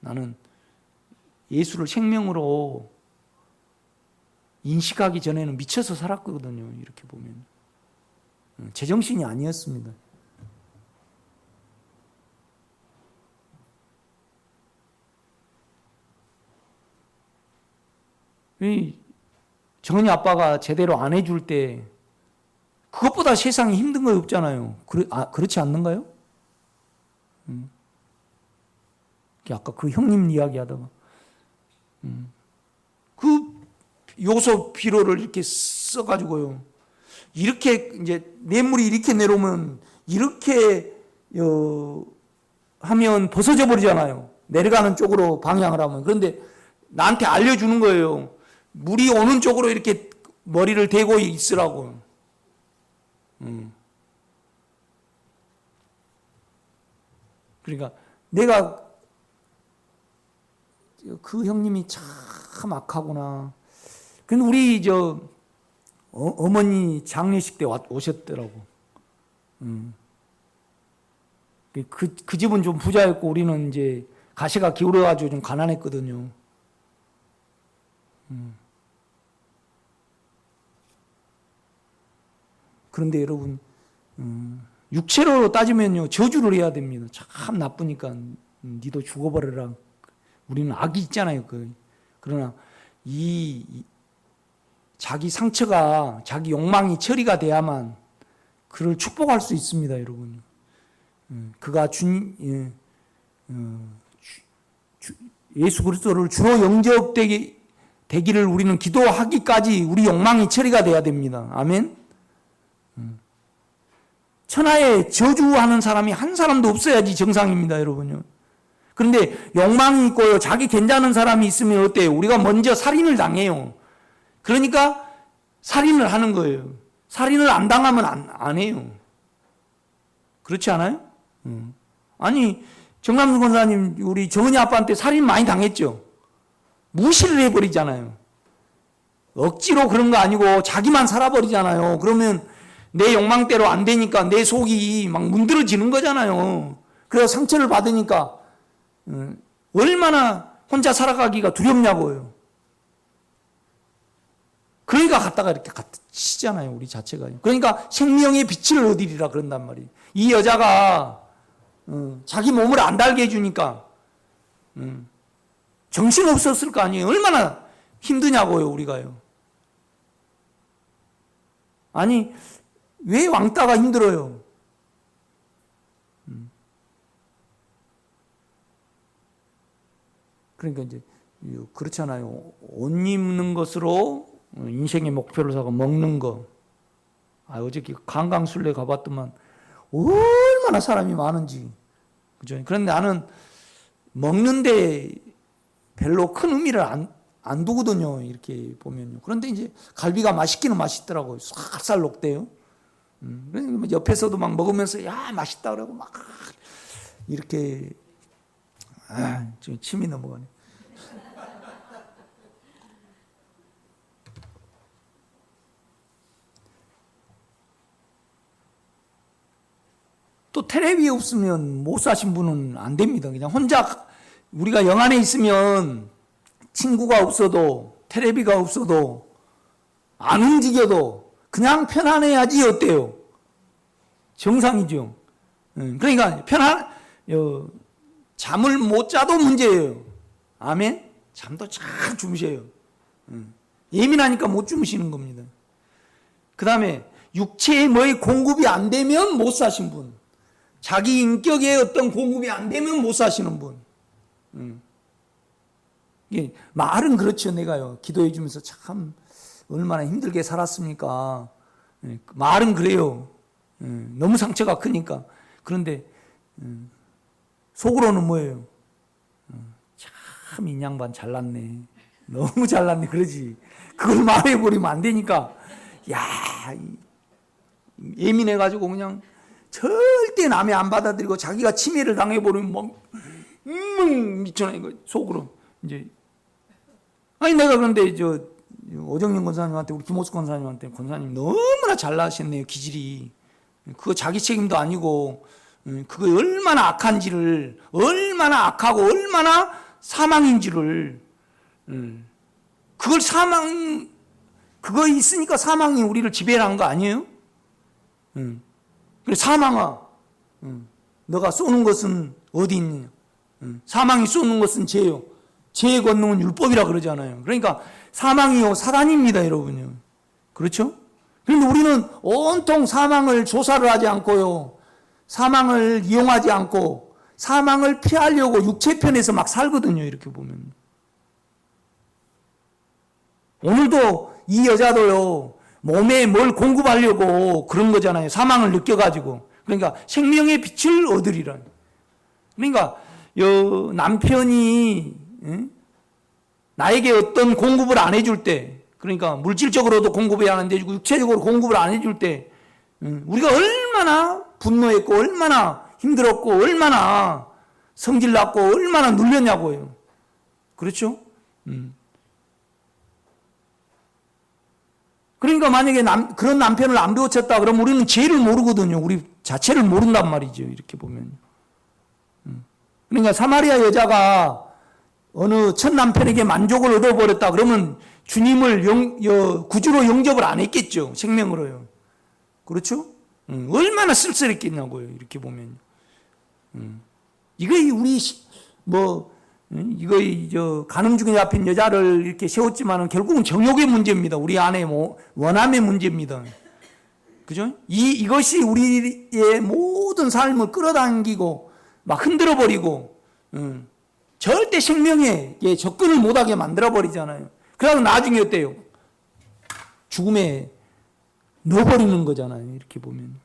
나는 예수를 생명으로 인식하기 전에는 미쳐서 살았거든요. 이렇게 보면 제정신이 아니었습니다. 정은이 아빠가 제대로 안 해줄 때 그것보다 세상에 힘든 거 없잖아요. 그렇지 않는가요? 아까 그 형님 이야기하다가 그 요소 비료를 이렇게 써가지고요. 이렇게 이제 냇물이 이렇게 내려오면 이렇게 하면 벗어져 버리잖아요. 내려가는 쪽으로 방향을 하면. 그런데 나한테 알려주는 거예요. 물이 오는 쪽으로 이렇게 머리를 대고 있으라고. 그러니까 내가 그 형님이 참 악하구나. 근데 우리 어머니 장례식 때 오셨더라고. 그 집은 좀 부자였고 우리는 이제 가시가 기울어가지고 좀 가난했거든요. 그런데 여러분, 육체로 따지면요, 저주를 해야 됩니다. 참 나쁘니까, 니도 죽어버려라. 우리는 악이 있잖아요. 그러나, 자기 상처가, 자기 욕망이 처리가 돼야만, 그를 축복할 수 있습니다, 여러분. 그가 예수 그리스도를 주로 영접되기를 우리는 기도하기까지 우리 욕망이 처리가 돼야 됩니다. 아멘? 천하에 저주하는 사람이 한 사람도 없어야지 정상입니다, 여러분요. 그런데 욕망이 있고요, 자기 괜찮은 사람이 있으면 어때요? 우리가 먼저 살인을 당해요. 그러니까 살인을 하는 거예요. 살인을 안 당하면 안 해요. 그렇지 않아요? 아니, 정남수 권사님, 우리 정은이 아빠한테 살인 많이 당했죠? 무시를 해버리잖아요. 억지로 그런 거 아니고 자기만 살아버리잖아요. 그러면 내 욕망대로 안 되니까 내 속이 막 문드러지는 거잖아요. 그래서 상처를 받으니까 얼마나 혼자 살아가기가 두렵냐고요. 그러니까 갖다가 이렇게 치잖아요, 우리 자체가. 그러니까 생명의 빛을 얻으리라 그런단 말이에요. 이 여자가 자기 몸을 안 달게 해주니까 정신 없었을 거 아니에요. 얼마나 힘드냐고요, 우리가요. 아니, 왜 왕따가 힘들어요? 그러니까 이제 그렇잖아요. 옷 입는 것으로 인생의 목표를 사고 먹는 거. 어저께 강강술래 가봤더만 얼마나 사람이 많은지. 그죠? 그런데 나는 먹는데 별로 큰 의미를 안 두거든요. 이렇게 보면요. 그런데 이제 갈비가 맛있기는 맛있더라고요. 싹살 녹대요. 옆에서도 막 먹으면서 야 맛있다 그러고 막 이렇게 지금 침이 넘어가네. 또 텔레비 없으면 못 사신 분은 안 됩니다. 그냥 혼자 우리가 영 안에 있으면 친구가 없어도 텔레비가 없어도 안 움직여도 그냥 편안해야지 어때요? 정상이죠. 그러니까 잠을 못 자도 문제예요. 아멘? 잠도 잘 주무셔요. 예민하니까 못 주무시는 겁니다. 그 다음에 육체의 뭐의 공급이 안 되면 못 사신 분, 자기 인격의 어떤 공급이 안 되면 못 사시는 분. 말은 그렇죠. 내가요 기도해 주면서 참 얼마나 힘들게 살았습니까. 말은 그래요. 너무 상처가 크니까. 그런데 속으로는 뭐예요? 참 인양반 잘났네. 너무 잘났네. 그러지. 그걸 말해버리면 안 되니까. 야, 예민해가지고 그냥 절대 남이 안 받아들이고 자기가 침해를 당해버리면 막 미쳐나 이거 속으로 이제. 아니 내가 그런데 오정영 권사님한테 우리 김호수 권사님한테 권사님 너무나 잘나셨네요. 기질이. 그거 자기 책임도 아니고 그거 얼마나 악한지를, 얼마나 악하고 얼마나 사망인지를, 그걸 그거 있으니까 사망이 우리를 지배한 거 아니에요? 그래 사망아, 너가 쏘는 것은 어디 있느냐? 사망이 쏘는 것은 죄요. 죄의 권능은 율법이라 그러잖아요. 그러니까 사망이요 사단입니다, 여러분요. 그렇죠? 그런데 우리는 온통 사망을 조사를 하지 않고요, 사망을 이용하지 않고 사망을 피하려고 육체편에서 막 살거든요. 이렇게 보면 오늘도 이 여자도요 몸에 뭘 공급하려고 그런 거잖아요. 사망을 느껴가지고. 그러니까 생명의 빛을 얻으리라. 그러니까 남편이 나에게 어떤 공급을 안 해줄 때, 그러니까 물질적으로도 공급이 안 해주고 육체적으로 공급을 안 해줄 때 우리가 얼마나 분노했고 얼마나 힘들었고 얼마나 성질났고 얼마나 눌렸냐고요. 그렇죠? 그러니까 만약에 그런 남편을 안 배우쳤다 그러면 우리는 죄를 모르거든요. 우리 자체를 모른단 말이죠. 이렇게 보면. 그러니까 사마리아 여자가 어느 첫 남편에게 만족을 얻어버렸다 그러면 주님을 구주로 영접을 안 했겠죠. 생명으로요. 그렇죠? 얼마나 쓸쓸했겠냐고요. 이렇게 보면. 이거 우리 이거 간음 중에 잡힌 여자를 이렇게 세웠지만은 결국은 정욕의 문제입니다. 우리 안에 원함의 문제입니다. 그죠? 이것이 우리의 모든 삶을 끌어당기고 막 흔들어 버리고 절대 생명에 접근을 못하게 만들어 버리잖아요. 그러고 나중에 어때요? 죽음에 넣어버리는 거잖아요. 이렇게 보면.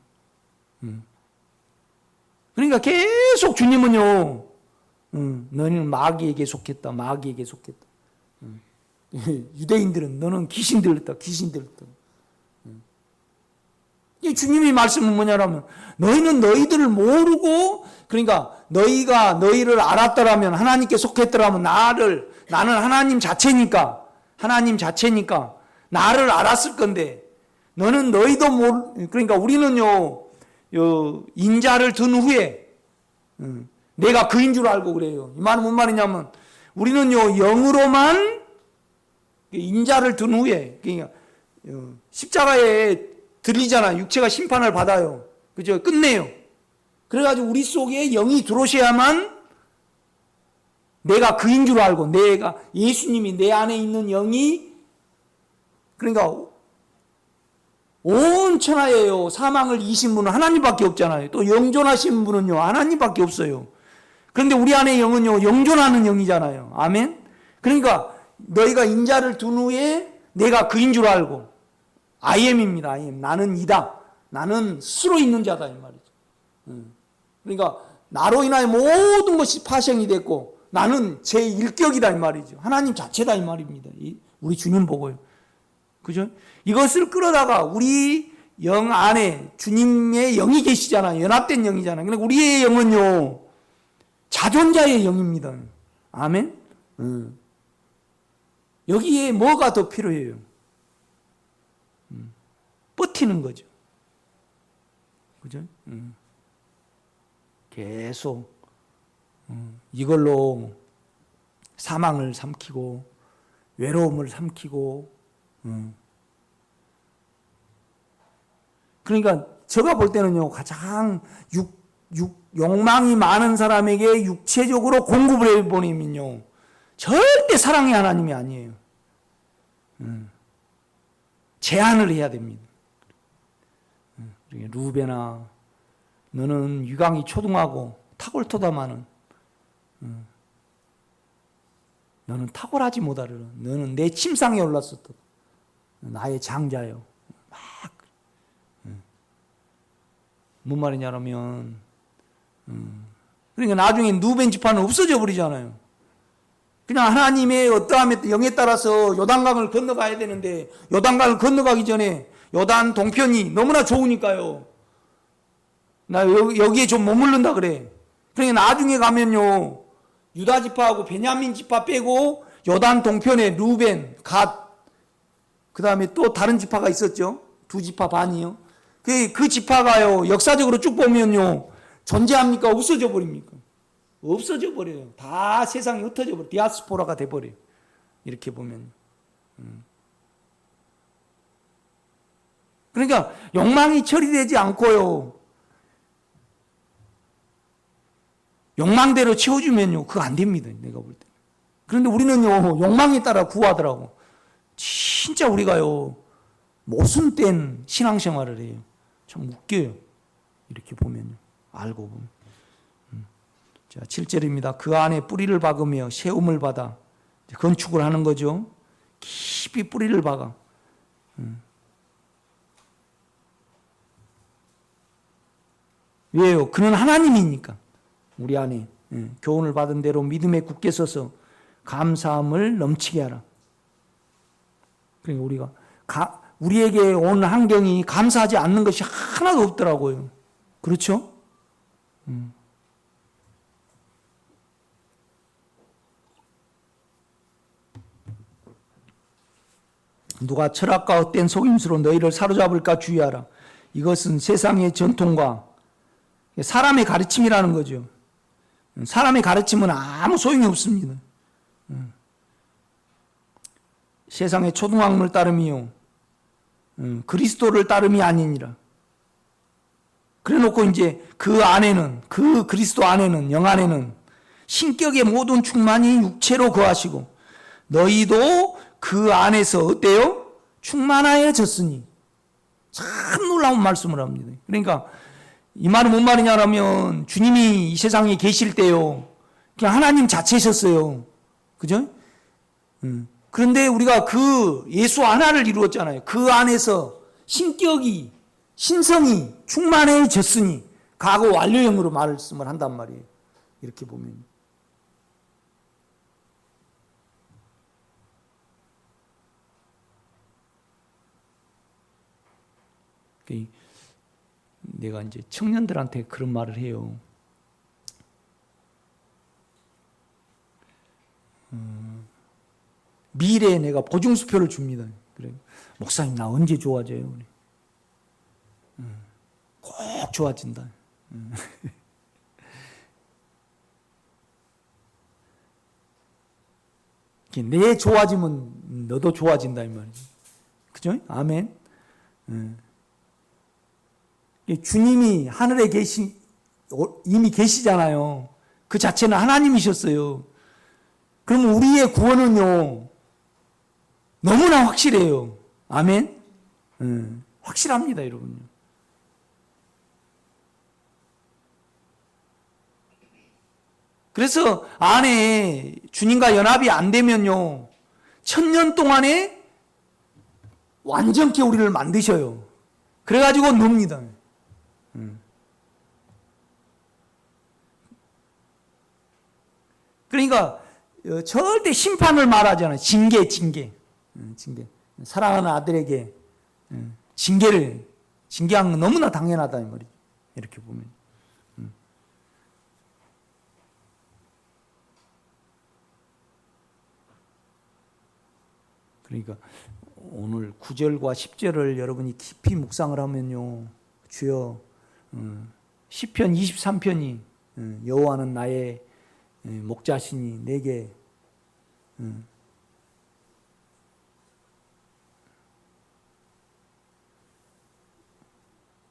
그러니까 계속 주님은요, 너는 마귀에게 속했다. 마귀에게 속했다. 유대인들은 너는 귀신 들렸다. 귀신 들렸다. 이 주님의 말씀은 뭐냐라면 너희는 너희들을 모르고, 그러니까 너희가 너희를 알았더라면, 하나님께 속했더라면 나는 하나님 자체니까 나를 알았을 건데 너는 너희도 그러니까 우리는요 인자를 든 후에 내가 그인 줄 알고 그래요. 이 말은 뭔 말이냐면 우리는요 영으로만 인자를 든 후에, 그러니까 십자가에 들리잖아. 육체가 심판을 받아요. 그죠? 끝내요. 그래가지고 우리 속에 영이 들어오셔야만 내가 그인 줄 알고, 내가 예수님이 내 안에 있는 영이, 그러니까 온 천하에요 사망을 이신 분은 하나님밖에 없잖아요. 또 영존하신 분은요 하나님밖에 없어요. 그런데 우리 안에 영은요, 영존하는 영이잖아요. 아멘? 그러니까 너희가 인자를 둔 후에 내가 그인 줄 알고 I am입니다. I am. 나는 이다. 나는 스스로 있는 자다 이 말이죠. 그러니까 나로 인하여 모든 것이 파생이 됐고 나는 제 일격이다 이 말이죠. 하나님 자체다 이 말입니다. 우리 주님 보고요. 그죠? 이것을 끌어다가 우리 영 안에 주님의 영이 계시잖아요. 연합된 영이잖아요. 그러니까 우리의 영은요, 자존자의 영입니다. 아멘? 여기에 뭐가 더 필요해요? 버티는 거죠. 그죠? 계속 이걸로 사망을 삼키고 외로움을 삼키고 그러니까 제가 볼 때는요, 가장 욕망이 많은 사람에게 육체적으로 공급을 해버리면요, 절대 사랑의 하나님이 아니에요. 제한을 해야 됩니다. 루베나, 너는 유강이 초등하고 탁월토다마는 너는 탁월하지 못하리라. 너는 내 침상에 올랐었다. 나의 장자요. 막 뭔 말이냐면 그러니까 나중에 누벤 지파는 없어져 버리잖아요. 그냥 하나님의 어떠함의 영에 따라서 요단강을 건너가야 되는데 요단강을 건너가기 전에 요단 동편이 너무나 좋으니까요. 나 여기에 좀 머무른다 그래. 그러니까 나중에 가면요, 유다 지파하고 베냐민 지파 빼고 요단 동편에 루벤, 갓, 그 다음에 또 다른 지파가 있었죠. 두 지파 반이요. 그 지파가요, 역사적으로 쭉 보면요, 존재합니까? 없어져 버립니까? 없어져 버려요. 다 세상이 흩어져 버려요. 디아스포라가 돼버려요. 이렇게 보면. 그러니까 욕망이 처리되지 않고요, 욕망대로 채워주면요, 그거 안 됩니다. 내가 볼 때. 그런데 우리는요, 욕망에 따라 구하더라고. 진짜 우리가요, 모순된 신앙생활을 해요. 참 웃겨요. 이렇게 보면요. 알고 보면. 자, 7절입니다. 그 안에 뿌리를 박으며 세움을 받아 건축을 하는 거죠. 깊이 뿌리를 박아. 왜요? 그는 하나님이니까. 우리 안에 교훈을 받은 대로 믿음에 굳게 서서 감사함을 넘치게 하라. 그러니까 우리가 우리에게 온 환경이 감사하지 않는 것이 하나도 없더라고요. 그렇죠? 누가 철학과 헛된 속임수로 너희를 사로잡을까 주의하라. 이것은 세상의 전통과 사람의 가르침이라는 거죠. 사람의 가르침은 아무 소용이 없습니다. 세상의 초등학문을 따름이요, 그리스도를 따름이 아니니라. 그래놓고 이제 그 안에는, 그 그리스도 안에는, 영 안에는 신격의 모든 충만이 육체로 거하시고 너희도 그 안에서 어때요? 충만하여졌으니. 참 놀라운 말씀을 합니다. 그러니까 이 말은 뭔 말이냐면 주님이 이 세상에 계실 때요, 그냥 하나님 자체셨어요. 그죠? 그런데 우리가 그 예수 하나를 이루었잖아요. 그 안에서 신격이, 신성이 충만해졌으니 과거 완료형으로 말씀을 한단 말이에요. 이렇게 보면. 내가 이제 청년들한테 그런 말을 해요. 미래에 내가 보증수표를 줍니다. 그래요. 목사님, 나 언제 좋아져요? 꼭 좋아진다. 내 좋아지면 너도 좋아진다 이 말이죠. 그죠? 아멘. 주님이 하늘에 이미 계시잖아요. 그 자체는 하나님이셨어요. 그럼 우리의 구원은요, 너무나 확실해요. 아멘. 확실합니다, 여러분요. 그래서 안에 주님과 연합이 안 되면요, 1000년 동안에 완전케 우리를 만드셔요. 그래가지고 놉니다. 그러니까 절대 심판을 말하잖아요. 징계. 사랑하는 아들에게 징계한 건 너무나 당연하다 이 말이죠. 이렇게 보면. 그러니까 오늘 9절과 10절을 여러분이 깊이 묵상을 하면요, 주여, 시편 23편이 여호와는 나의 목자시니 내게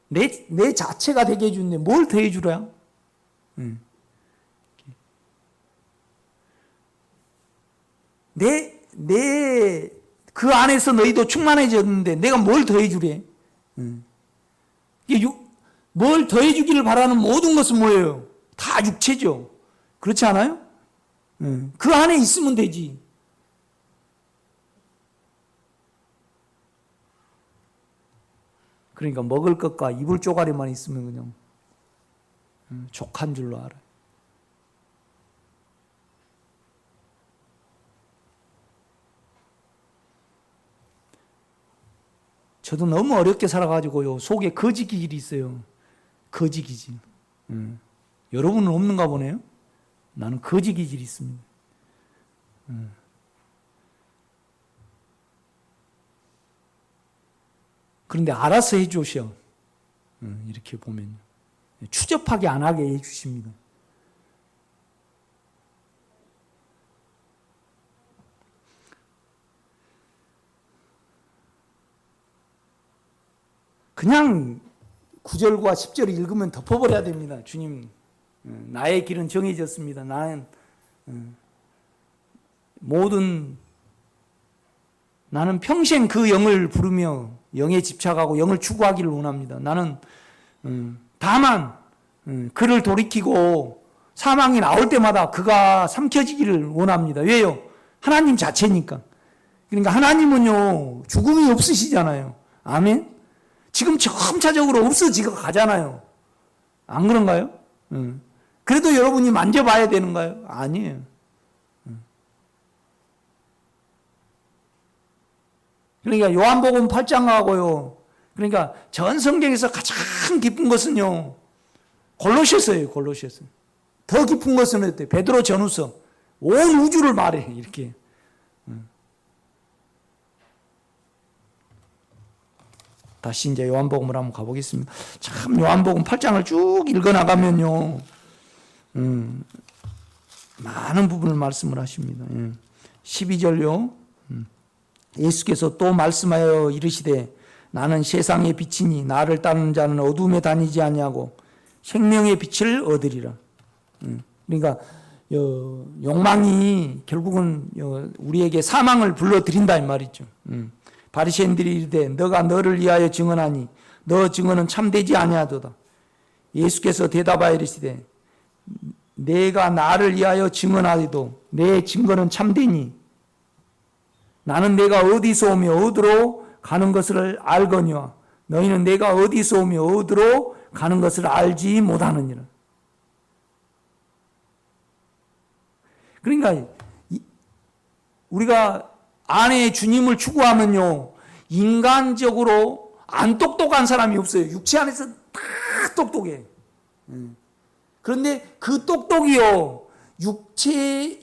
내 자체가 되게 해주는데 뭘 더 해주랴? 그 안에서 너희도 충만해졌는데 내가 뭘 더 해주래? 뭘 더 해주기를 바라는 모든 것은 뭐예요? 다 육체죠. 그렇지 않아요? 그 안에 있으면 되지. 그러니까 먹을 것과 이불 쪼가리만 있으면 그냥 족한 줄로 알아요. 저도 너무 어렵게 살아가지고요, 속에 거지 기질이 있어요. 거지 기질. 여러분은 없는가 보네요. 나는 거지 기질이 있습니다. 그런데 알아서 해주셔. 이렇게 보면 추접하게 안 하게 해주십니다. 그냥 9절과 10절을 읽으면 덮어버려야 됩니다. 주님, 나의 길은 정해졌습니다. 나는 나는 평생 그 영을 부르며 영에 집착하고 영을 추구하기를 원합니다. 나는 다만 그를 돌이키고 사망이 나올 때마다 그가 삼켜지기를 원합니다. 왜요? 하나님 자체니까. 그러니까 하나님은요, 죽음이 없으시잖아요. 아멘? 지금 점차적으로 없어지고 가잖아요. 안 그런가요? 그래도 여러분이 만져봐야 되는가요? 아니에요. 그러니까 요한복음 8장하고요. 그러니까 전 성경에서 가장 깊은 것은요, 골로새서예요. 골로새서. 더 깊은 것은 어때요? 베드로 전후서. 온 우주를 말해 이렇게. 다시 이제 요한복음을 한번 가보겠습니다. 참 요한복음 8장을 쭉 읽어나가면요, 많은 부분을 말씀을 하십니다. 12절요. 예수께서 또 말씀하여 이르시되 나는 세상의 빛이니 나를 따르는 자는 어둠에 다니지 아니하고 생명의 빛을 얻으리라. 그러니까 욕망이 결국은 우리에게 사망을 불러들인다 이 말이죠. 바리새인들이 이르되 너가 너를 위하여 증언하니 너 증언은 참되지 아니하도다. 예수께서 대답하여 이르시되 내가 나를 위하여 증언하여도 내 증거는 참되니 나는 내가 어디서 오며 어디로 가는 것을 알거니와 너희는 내가 어디서 오며 어디로 가는 것을 알지 못하느니라. 그러니까 우리가 안에 주님을 추구하면요, 인간적으로 안 똑똑한 사람이 없어요. 육체 안에서 다 똑똑해. 그런데 그 똑똑이요,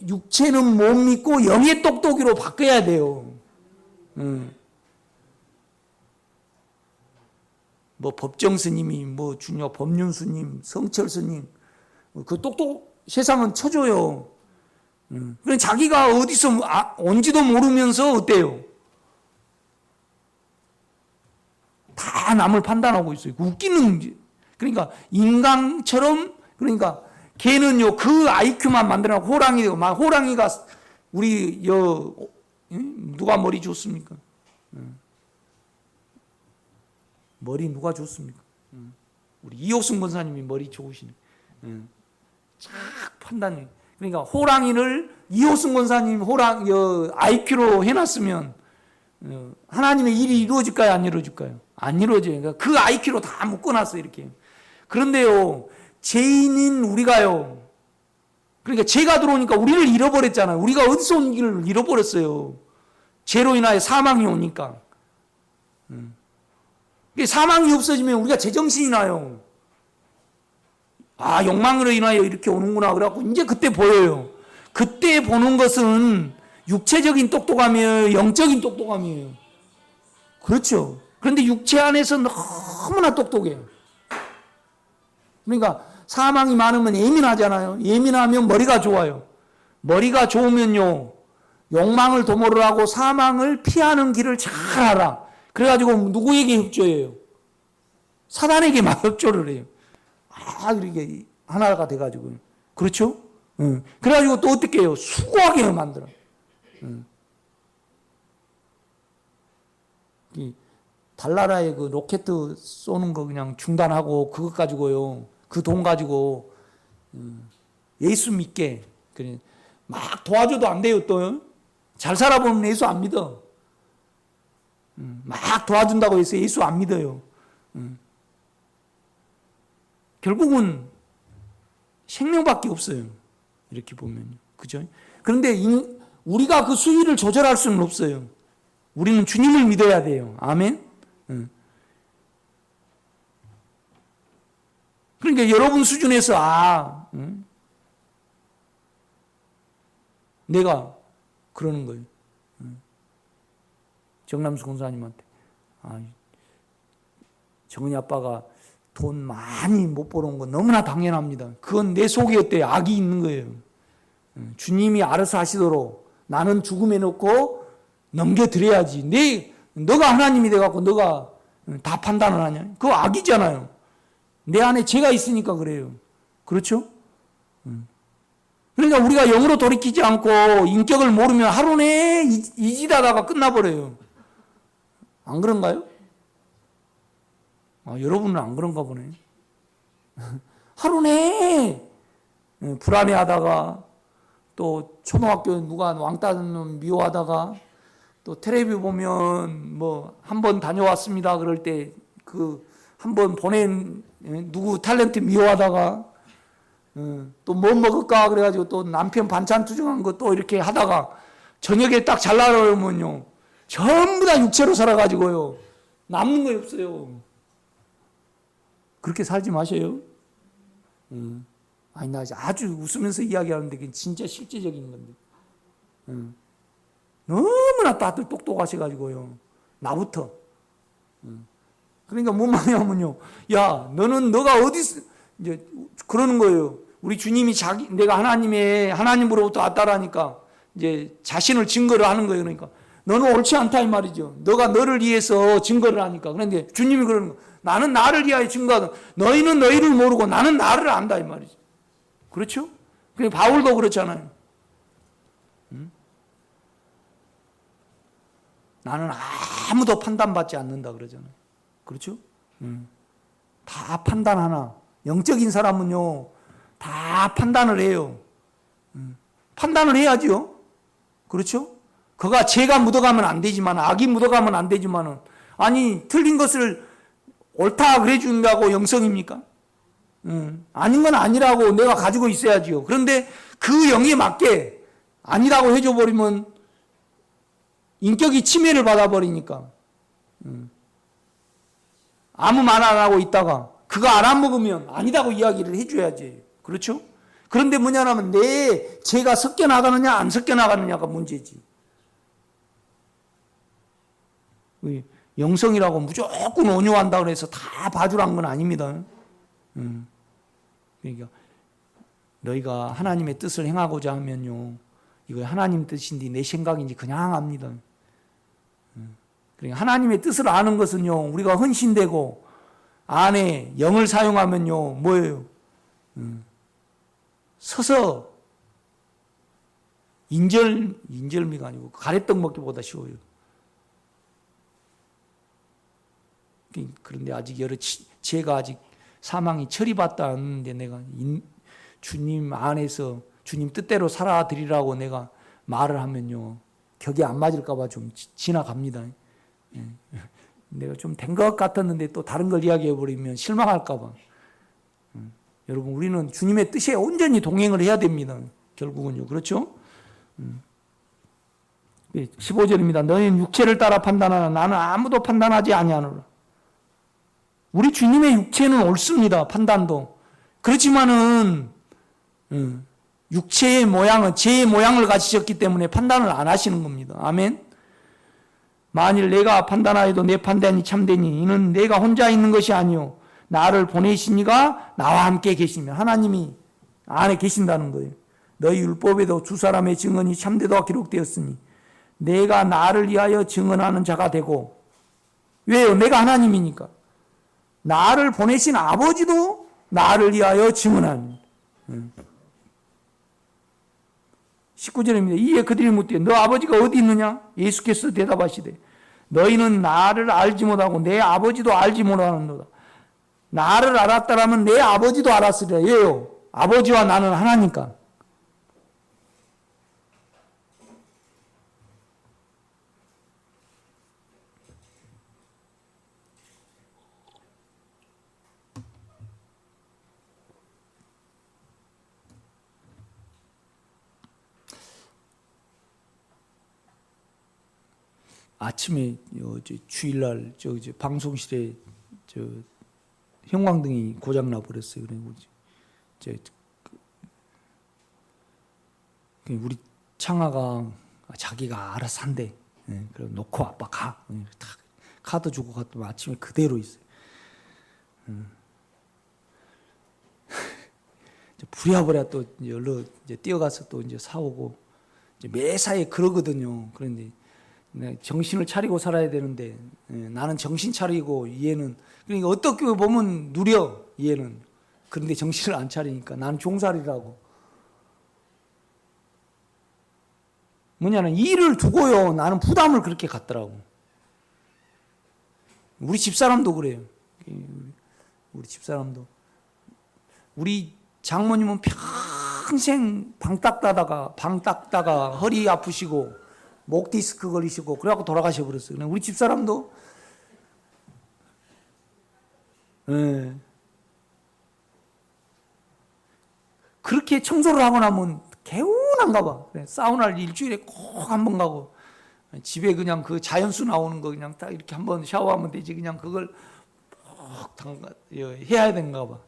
육체는 못 믿고 영의 똑똑이로 바꿔야 돼요. 뭐 법정 스님이 뭐 중요 법륜 스님, 성철 스님, 그 똑똑 세상은 쳐줘요. 그래 자기가 어디서 온지도 모르면서 어때요? 다 남을 판단하고 있어요. 웃기는. 그러니까 인간처럼, 그러니까 걔는요 그 IQ만 만들어놓고 호랑이 되고, 막 호랑이가 우리 누가 머리 줬습니까? 머리 누가 줬습니까? 우리 이옥순 권사님이 머리 좋으시네. 쫙 판단해. 그러니까 호랑이를 이호승 권사님 IQ로 해놨으면 하나님의 일이 이루어질까요? 안 이루어질까요? 안 이루어져요. 그러니까 그 IQ로 다 묶어놨어요. 이렇게. 그런데요, 죄인인 우리가요, 그러니까 죄가 들어오니까 우리를 잃어버렸잖아요. 우리가 어디서 온 길을 잃어버렸어요. 죄로 인하여 사망이 오니까. 사망이 없어지면 우리가 제정신이 나요. 아, 욕망으로 인하여 이렇게 오는구나. 그래갖고 이제 그때 보여요. 그때 보는 것은 육체적인 똑똑함이에요, 영적인 똑똑함이에요. 그렇죠. 그런데 육체 안에서 너무나 똑똑해요. 그러니까 사망이 많으면 예민하잖아요. 예민하면 머리가 좋아요. 머리가 좋으면요, 욕망을 도모를 하고 사망을 피하는 길을 잘 알아. 그래가지고 누구에게 협조해요? 사단에게 막 협조를 해요. 아, 이렇게 하나가 돼가지고. 그렇죠? 그래가지고 또 어떻게 해요? 수고하게 만들어. 달나라에 그 로켓 쏘는 거 그냥 중단하고 그것 가지고요, 그 돈 가지고 예수 믿게 그래 막 도와줘도 안 돼요. 또 잘 살아보면 예수 안 믿어. 막 도와준다고 해서 예수 안 믿어요. 결국은 생명밖에 없어요. 이렇게 보면. 그죠? 그런데 우리가 그 수위를 조절할 수는 없어요. 우리는 주님을 믿어야 돼요. 아멘? 그러니까 여러분 수준에서, 내가 그러는 거예요. 정남수 권사님한테. 정은이 아빠가 돈 많이 못 벌어온 건 너무나 당연합니다. 그건 내 속에 어때 악이 있는 거예요. 주님이 알아서 하시도록 나는 죽음에 놓고 넘겨드려야지. 너가 하나님이 돼갖고 너가 다 판단을 하냐? 그거 악이잖아요. 내 안에 죄가 있으니까 그래요. 그렇죠? 그러니까 우리가 영으로 돌이키지 않고 인격을 모르면 하루 내에 이지다다가 끝나버려요. 안 그런가요? 여러분은 안 그런가 보네. 하루 내에 불안해하다가, 또 초등학교 누가 왕따 놈 미워하다가, 또 텔레비 보면 뭐 한 번 다녀왔습니다 그럴 때 그 한 번 보낸 누구 탤런트 미워하다가, 또 뭐 먹을까 그래가지고 또 남편 반찬 투정한 거 또 이렇게 하다가 저녁에 딱 잘 나가려면요 전부 다 육체로 살아가지고요 남는 거 없어요. 그렇게 살지 마세요. 나 아주 웃으면서 이야기하는데 그게 진짜 실제적인 건데. 너무나 다들 똑똑하셔가지고요. 나부터. 그러니까 뭔 말이냐면요. 야, 너가 어디서, 이제 그러는 거예요. 우리 주님이 내가 하나님으로부터 왔다라니까 이제 자신을 증거를 하는 거예요. 그러니까 너는 옳지 않다 이 말이죠. 너가 너를 위해서 증거를 하니까. 그런데 주님이 그러는 거, 나는 나를 위하여 증거하다. 너희는 너희를 모르고 나는 나를 안다 이 말이죠. 그렇죠? 그냥 바울도 그렇잖아요. 나는 아무도 판단받지 않는다 그러잖아요. 그렇죠? 다 판단하나. 영적인 사람은요, 다 판단을 해요. 판단을 해야죠. 그렇죠? 그가 죄가 묻어가면 안 되지만, 악이 묻어가면 안 되지만은, 아니, 틀린 것을 옳다 그래 준다고 영성입니까? 아닌 건 아니라고 내가 가지고 있어야지요. 그런데 그 영에 맞게 아니라고 해줘 버리면 인격이 침해를 받아버리니까. 아무 말 안 하고 있다가 그거 알아먹으면 아니라고 이야기를 해줘야지. 그렇죠? 그런데 뭐냐면 내 죄가 섞여 나가느냐 안 섞여 나가느냐가 문제지. 영성이라고 무조건 온유한다고 해서 다 봐주란 건 아닙니다. 그러니까 너희가 하나님의 뜻을 행하고자 하면요, 이거 하나님 뜻인지 내 생각인지 그냥 합니다. 그러니까 하나님의 뜻을 아는 것은요, 우리가 헌신되고 안에 영을 사용하면요, 뭐예요? 서서 인절미가 아니고 가래떡 먹기보다 쉬워요. 그런데 아직 여러 죄가 아직 사망이 처리받지 않는데 내가 주님 안에서 주님 뜻대로 살아드리라고 내가 말을 하면요, 격이 안 맞을까 봐 좀 지나갑니다. 예. 내가 좀 된 것 같았는데 또 다른 걸 이야기해 버리면 실망할까 봐. 여러분, 우리는 주님의 뜻에 온전히 동행을 해야 됩니다. 결국은요. 그렇죠? 15절입니다. 너희는 육체를 따라 판단하나 나는 아무도 판단하지 아니하노라. 우리 주님의 육체는 옳습니다. 판단도. 그렇지만은 육체의 모양은 제 모양을 가지셨기 때문에 판단을 안 하시는 겁니다. 아멘. 만일 내가 판단하여도 내 판단이 참되니 이는 내가 혼자 있는 것이 아니요 나를 보내신 이가 나와 함께 계시며, 하나님이 안에 계신다는 거예요. 너희 율법에도 두 사람의 증언이 참되도록 기록되었으니 내가 나를 위하여 증언하는 자가 되고. 왜요? 내가 하나님이니까. 나를 보내신 아버지도 나를 위하여 증언하는. 19절입니다. 이에 그들이 묻되 너 아버지가 어디 있느냐? 예수께서 대답하시되 너희는 나를 알지 못하고 내 아버지도 알지 못하는도다. 나를 알았다라면 내 아버지도 알았으리라. 왜요? 아버지와 나는 하나니까. 아침에 주일날 방송실에 형광등이 고장 나 버렸어요. 우리 창아가 자기가 알아서 한대. 그럼 놓고 아빠 가. 카드 주고 갔더니 아침에 그대로 있어요. 부랴부랴 또 열로 뛰어가서 또 사오고 매사에 그러거든요. 그런데 정신을 차리고 살아야 되는데 나는 정신 차리고 얘는, 그러니까 어떻게 보면 누려 얘는. 그런데 정신을 안 차리니까 나는 종살이라고. 뭐냐면 일을 두고요 나는 부담을 그렇게 갖더라고. 우리 집사람도 그래요. 우리 집사람도. 우리 장모님은 평생 방 닦다가 허리 아프시고 목 디스크 걸리시고 그래갖고 돌아가셔 버렸어요. 우리 집사람도 그렇게 청소를 하고 나면 개운한가 봐. 사우나를 일주일에 꼭 한 번 가고 집에 그냥 그 자연수 나오는 거 그냥 딱 이렇게 한번 샤워하면 되지. 그냥 그걸 꼭 해야 되는가 봐.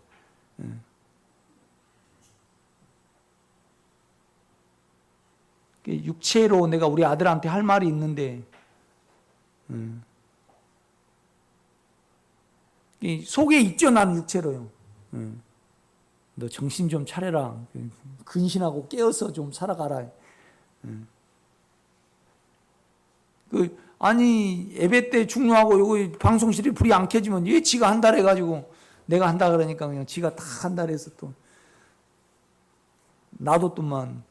육체로 내가 우리 아들한테 할 말이 있는데 속에 있죠. 나는 육체로요. 너 정신 좀 차려라. 근신하고 깨어서 좀 살아가라. 아니 예배 때 중요하고 요거 방송실에 불이 안 켜지면 왜 지가 한다 해가지고 내가 한다 그러니까 그냥 지가 다 한다 해서 또 나도 또만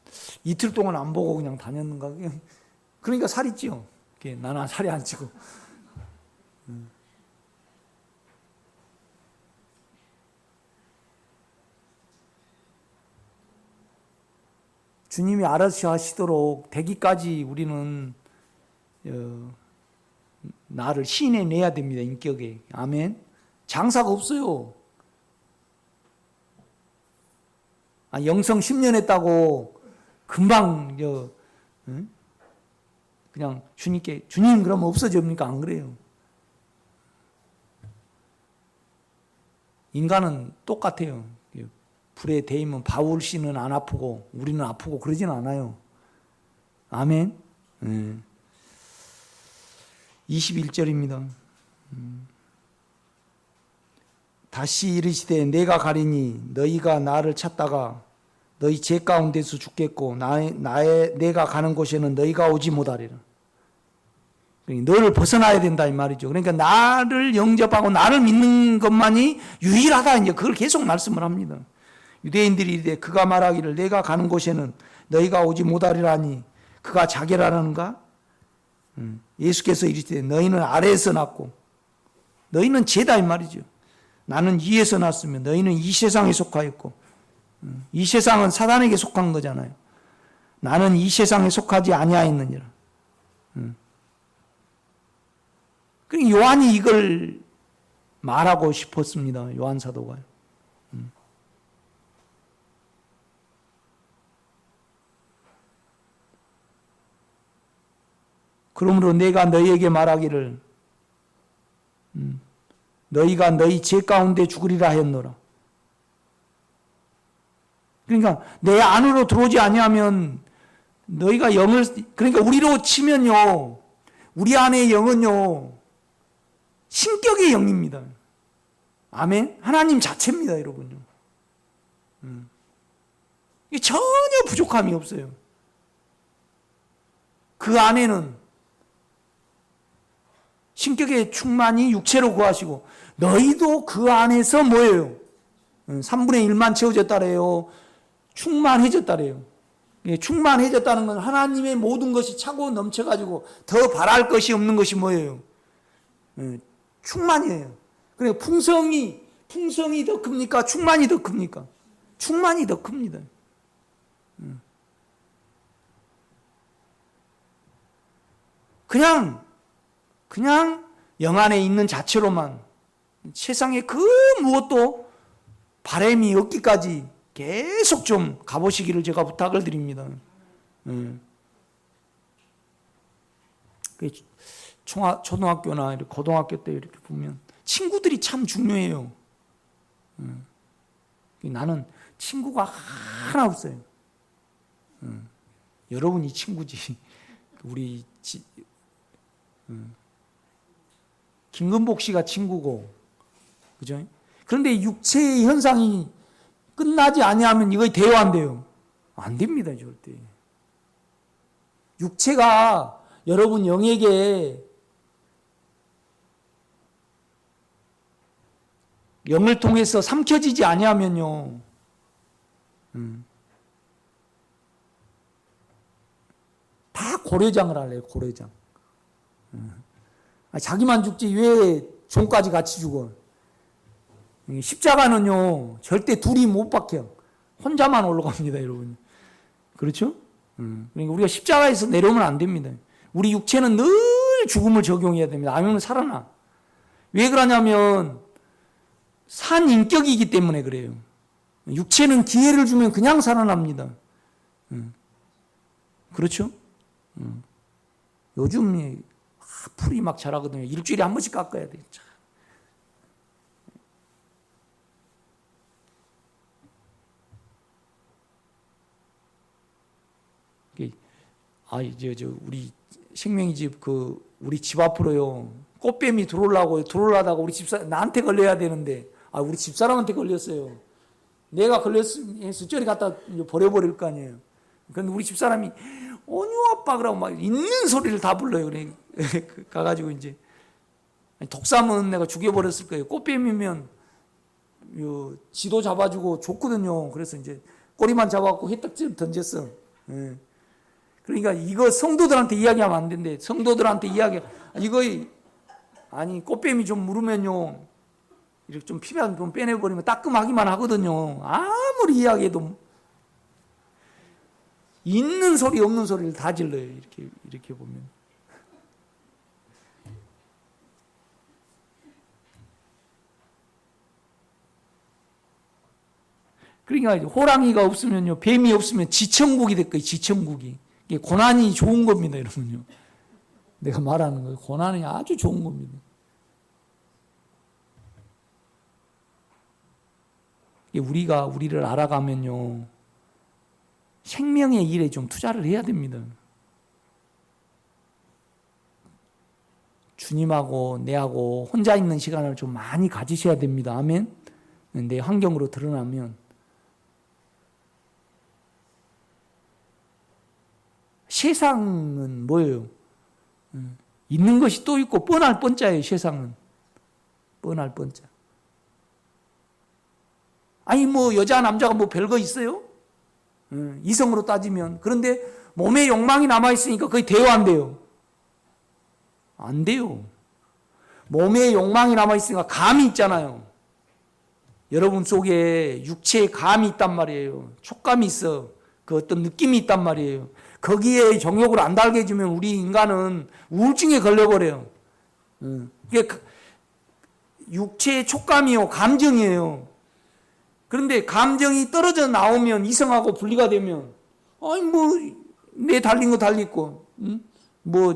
이틀 동안 안 보고 그냥 다녔는가. 그러니까 살이 찌요. 나는 살이 안 찌고. 주님이 알아서 하시도록 되기까지 우리는 나를 시인해내야 됩니다. 인격에. 아멘. 장사가 없어요. 영성 10년 했다고 금방 그냥 주님께 주님 그러면 없어집니까? 안 그래요. 인간은 똑같아요. 불에 데이면 바울 씨는 안 아프고 우리는 아프고 그러진 않아요. 아멘. 21절입니다. 다시 이르시되 내가 가리니 너희가 나를 찾다가 너희 죄 가운데서 죽겠고 내가 가는 곳에는 너희가 오지 못하리라. 너를 벗어나야 된다 이 말이죠. 그러니까 나를 영접하고 나를 믿는 것만이 유일하다, 이제 그걸 계속 말씀을 합니다. 유대인들이 이르되 그가 말하기를 내가 가는 곳에는 너희가 오지 못하리라니 그가 자기라는가? 예수께서 이르시되 너희는 아래에서 났고 너희는 죄다 이 말이죠. 나는 위에서 났으며 너희는 이 세상에 속하였고 이 세상은 사단에게 속한 거잖아요. 나는 이 세상에 속하지 아니하였느니라. 그러니까 요한이 이걸 말하고 싶었습니다. 요한 사도가요. 그러므로 내가 너희에게 말하기를 너희가 너희 죄 가운데 죽으리라 하였노라. 그러니까 내 안으로 들어오지 아니하면 너희가 영을, 그러니까 우리로 치면요, 우리 안의 영은요 신격의 영입니다. 아멘. 하나님 자체입니다, 여러분요. 전혀 부족함이 없어요. 그 안에는 신격의 충만이 육체로 구하시고 너희도 그 안에서 뭐예요? 3분의 1만 채워졌다래요. 충만해졌다래요. 충만해졌다는 건 하나님의 모든 것이 차고 넘쳐가지고 더 바랄 것이 없는 것이 뭐예요? 충만이에요. 그러니까 풍성이 더 큽니까? 충만이 더 큽니까? 충만이 더 큽니다. 그냥 영 안에 있는 자체로만 세상에 그 무엇도 바람이 없기까지 계속 좀 가보시기를 제가 부탁을 드립니다. 초등학교나 고등학교 때 이렇게 보면 친구들이 참 중요해요. 나는 친구가 하나 없어요. 여러분이 친구지. 우리 김근복 씨가 친구고, 그죠? 그런데 육체의 현상이 끝나지 아니하면 이거 대화한대요. 안 됩니다, 절대. 육체가 여러분 영에게 영을 통해서 삼켜지지 아니하면요, 다 고려장을 할래요, 고려장. 자기만 죽지 왜 종까지 같이 죽어? 십자가는요 절대 둘이 못 박혀. 혼자만 올라갑니다, 여러분. 그렇죠? 그러니까 우리가 십자가에서 내려오면 안 됩니다. 우리 육체는 늘 죽음을 적용해야 됩니다. 아니면 살아나. 왜 그러냐면 산 인격이기 때문에 그래요. 육체는 기회를 주면 그냥 살아납니다. 그렇죠? 요즘 풀이 막 자라거든요. 일주일에 한 번씩 깎아야 돼요. 우리 생명의 집 우리 집 앞으로요 꽃뱀이 들어오려다가 우리 집사 나한테 걸려야 되는데 우리 집사람한테 걸렸어요. 내가 걸렸으면 저리 갖다 버려버릴 거 아니에요. 그런데 우리 집사람이 온유 아빠 그러고 막 있는 소리를 다 불러요. 그래 가가지고 이제 독삼은 내가 죽여버렸을 거예요. 꽃뱀이면 지도 잡아주고 좋거든요. 그래서 이제 꼬리만 잡아갖고 해딱지 던졌어. 그러니까 이거 성도들한테 이야기하면 안 된대. 성도들한테 꽃뱀이 좀 물으면요 이렇게 좀 피면 좀 빼내버리면 따끔하기만 하거든요. 아무리 이야기해도 있는 소리 없는 소리를 다 질러요. 이렇게 보면. 그러니까 호랑이가 없으면요, 뱀이 없으면 지천국이 될 거예요. 지천국이. 이게 고난이 좋은 겁니다, 여러분요. 내가 말하는 거예요. 고난이 아주 좋은 겁니다. 우리가 우리를 알아가면요, 생명의 일에 좀 투자를 해야 됩니다. 주님하고 내하고 혼자 있는 시간을 좀 많이 가지셔야 됩니다. 아멘. 내 환경으로 드러나면 세상은 뭐예요? 있는 것이 또 있고 뻔할 뻔자예요. 세상은 뻔할 뻔자. 아니 여자 남자가 별거 있어요? 이성으로 따지면. 그런데 몸에 욕망이 남아있으니까 거의 대화한대요. 안 돼요. 몸에 욕망이 남아있으니까 감이 있잖아요. 여러분 속에 육체의 감이 있단 말이에요. 촉감이 있어. 그 어떤 느낌이 있단 말이에요. 거기에 정욕을 안 달게 해주면 우리 인간은 우울증에 걸려버려요. 이게 육체의 촉감이요, 감정이에요. 그런데 감정이 떨어져 나오면 이성하고 분리가 되면, 아니 뭐 내 달린 거 달렸고, 뭐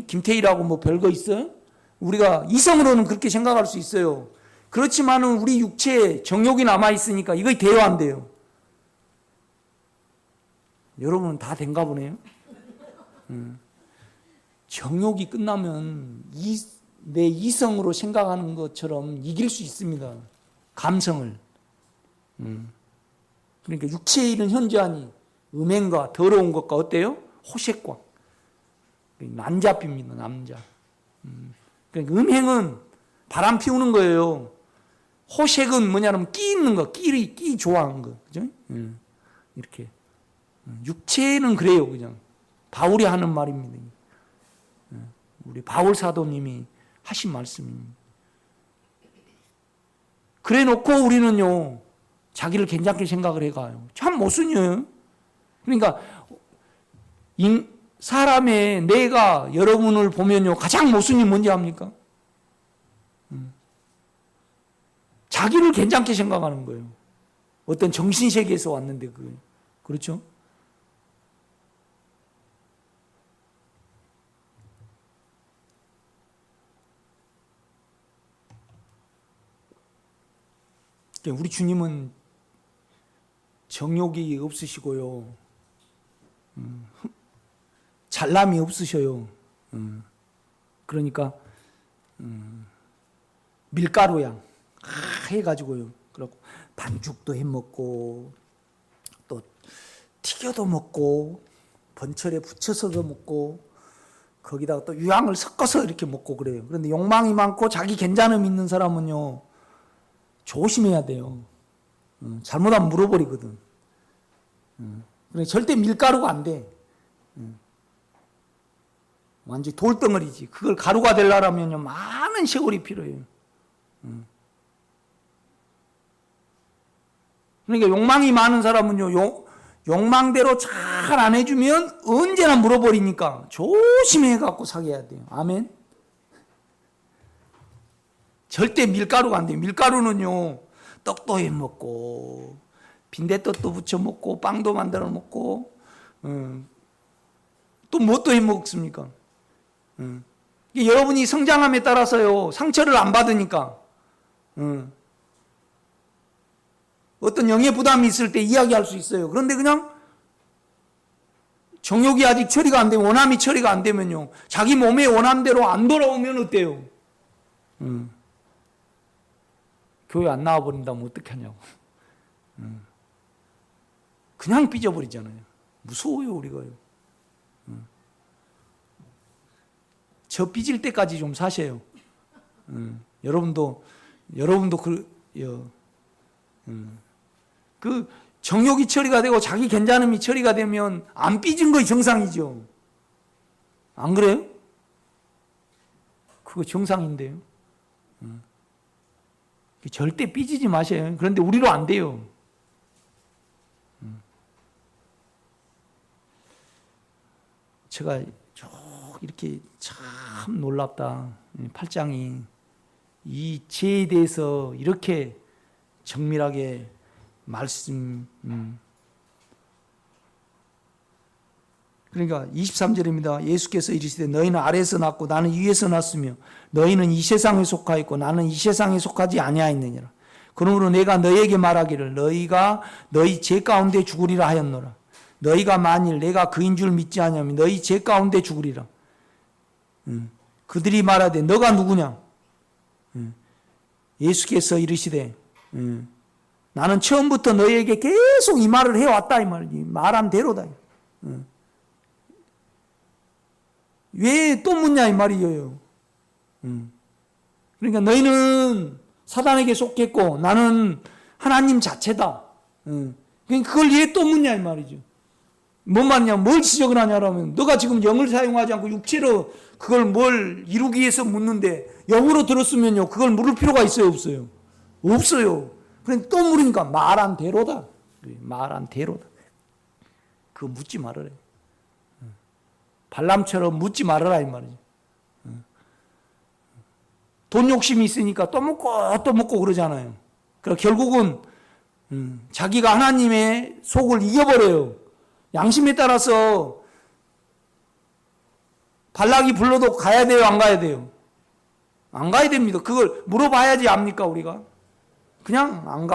김태희라고 뭐 별거 있어요? 우리가 이성으로는 그렇게 생각할 수 있어요. 그렇지만은 우리 육체에 정욕이 남아 있으니까 이거 대화 안 돼요. 여러분은 다 된가 보네요. 정욕이 끝나면 내 이성으로 생각하는 것처럼 이길 수 있습니다. 감성을. 그러니까 육체에 있는 현저하니 음행과 더러운 것과 어때요? 호색과 남잡입니다. 남자. 그러니까 음행은 바람 피우는 거예요. 호색은 뭐냐면 끼 있는 거, 끼 좋아하는 거, 그죠? 이렇게 육체는 그래요, 그냥 바울이 하는 말입니다. 우리 바울 사도님이 하신 말씀입니다. 그래놓고 우리는요 자기를 괜찮게 생각을 해가요. 참 모순이에요. 그러니까 사람의 내가 여러분을 보면요 가장 모순이 뭔지 압니까? 자기를 괜찮게 생각하는 거예요. 어떤 정신세계에서 왔는데 그렇죠? 우리 주님은 정욕이 없으시고요. 잘남이 없으셔요. 그러니까 밀가루양 해가지고요. 그리고 반죽도 해먹고 또 튀겨도 먹고 번철에 부쳐서도 먹고 거기다가 또 유황을 섞어서 이렇게 먹고 그래요. 그런데 욕망이 많고 자기 괜찮음 있는 사람은요 조심해야 돼요. 잘못하면 물어버리거든. 그러니까 절대 밀가루가 안 돼. 완전히 돌덩어리지. 그걸 가루가 되려면요 많은 세월이 필요해요. 그러니까 욕망이 많은 사람은요 욕망대로 잘 안 해주면 언제나 물어버리니까 조심해 갖고 사귀어야 돼요. 아멘. 절대 밀가루가 안 돼요. 밀가루는요 떡도 해 먹고 빈대떡도 부쳐 먹고 빵도 만들어 먹고 또 뭣도 해 먹습니까? 여러분이 성장함에 따라서요 상처를 안 받으니까 어떤 영의 부담이 있을 때 이야기할 수 있어요. 그런데 그냥 정욕이 아직 처리가 안 되면 원함이 처리가 안 되면요 자기 몸의 원함대로 안 돌아오면 어때요? 교회 안 나와버린다면 어떻게 하냐고. 그냥 삐져버리잖아요. 무서워요 우리가요. 저 삐질 때까지 좀 사세요. 여러분도 그 정욕이 처리가 되고 자기 괜찮음이 처리가 되면 안 삐진 거이 정상이죠. 안 그래요? 그거 정상인데요. 절대 삐지지 마세요. 그런데 우리로 안 돼요. 제가 쭉 이렇게 참 놀랍다. 8장이 이 죄에 대해서 이렇게 정밀하게 그러니까 23절입니다. 예수께서 이르시되 너희는 아래에서 났고 나는 위에서 났으며 너희는 이 세상에 속하였고 나는 이 세상에 속하지 아니하였느니라. 그러므로 내가 너희에게 말하기를 너희가 너희 죄 가운데 죽으리라 하였노라. 너희가 만일 내가 그인 줄 믿지 아니하면 너희 죄 가운데 죽으리라. 그들이 말하되 너가 누구냐? 예수께서 이르시되 나는 처음부터 너희에게 계속 이 말을 해왔다 이 말이지. 말한 대로다. 왜 또 묻냐 이 말이에요. 그러니까 너희는 사단에게 속했고 나는 하나님 자체다. 그러니까 그걸 왜 또 묻냐 이 말이죠. 뭔 말이냐, 뭘 지적을 하냐라면 너가 지금 영을 사용하지 않고 육체로 그걸 뭘 이루기 위해서 묻는데 영으로 들었으면요 그걸 물을 필요가 있어요 없어요? 없어요. 그런데 또 물으니까 말한 대로다. 말한 대로다. 그거 묻지 말으래. 발람처럼 묻지 말아라 이 말이죠. 돈 욕심이 있으니까 또 먹고 그러잖아요. 그러니까 결국은 자기가 하나님의 속을 이겨버려요. 양심에 따라서 발락이 불러도 가야 돼요, 안 가야 돼요? 안 가야 됩니다. 그걸 물어봐야지 압니까, 우리가? 그냥 안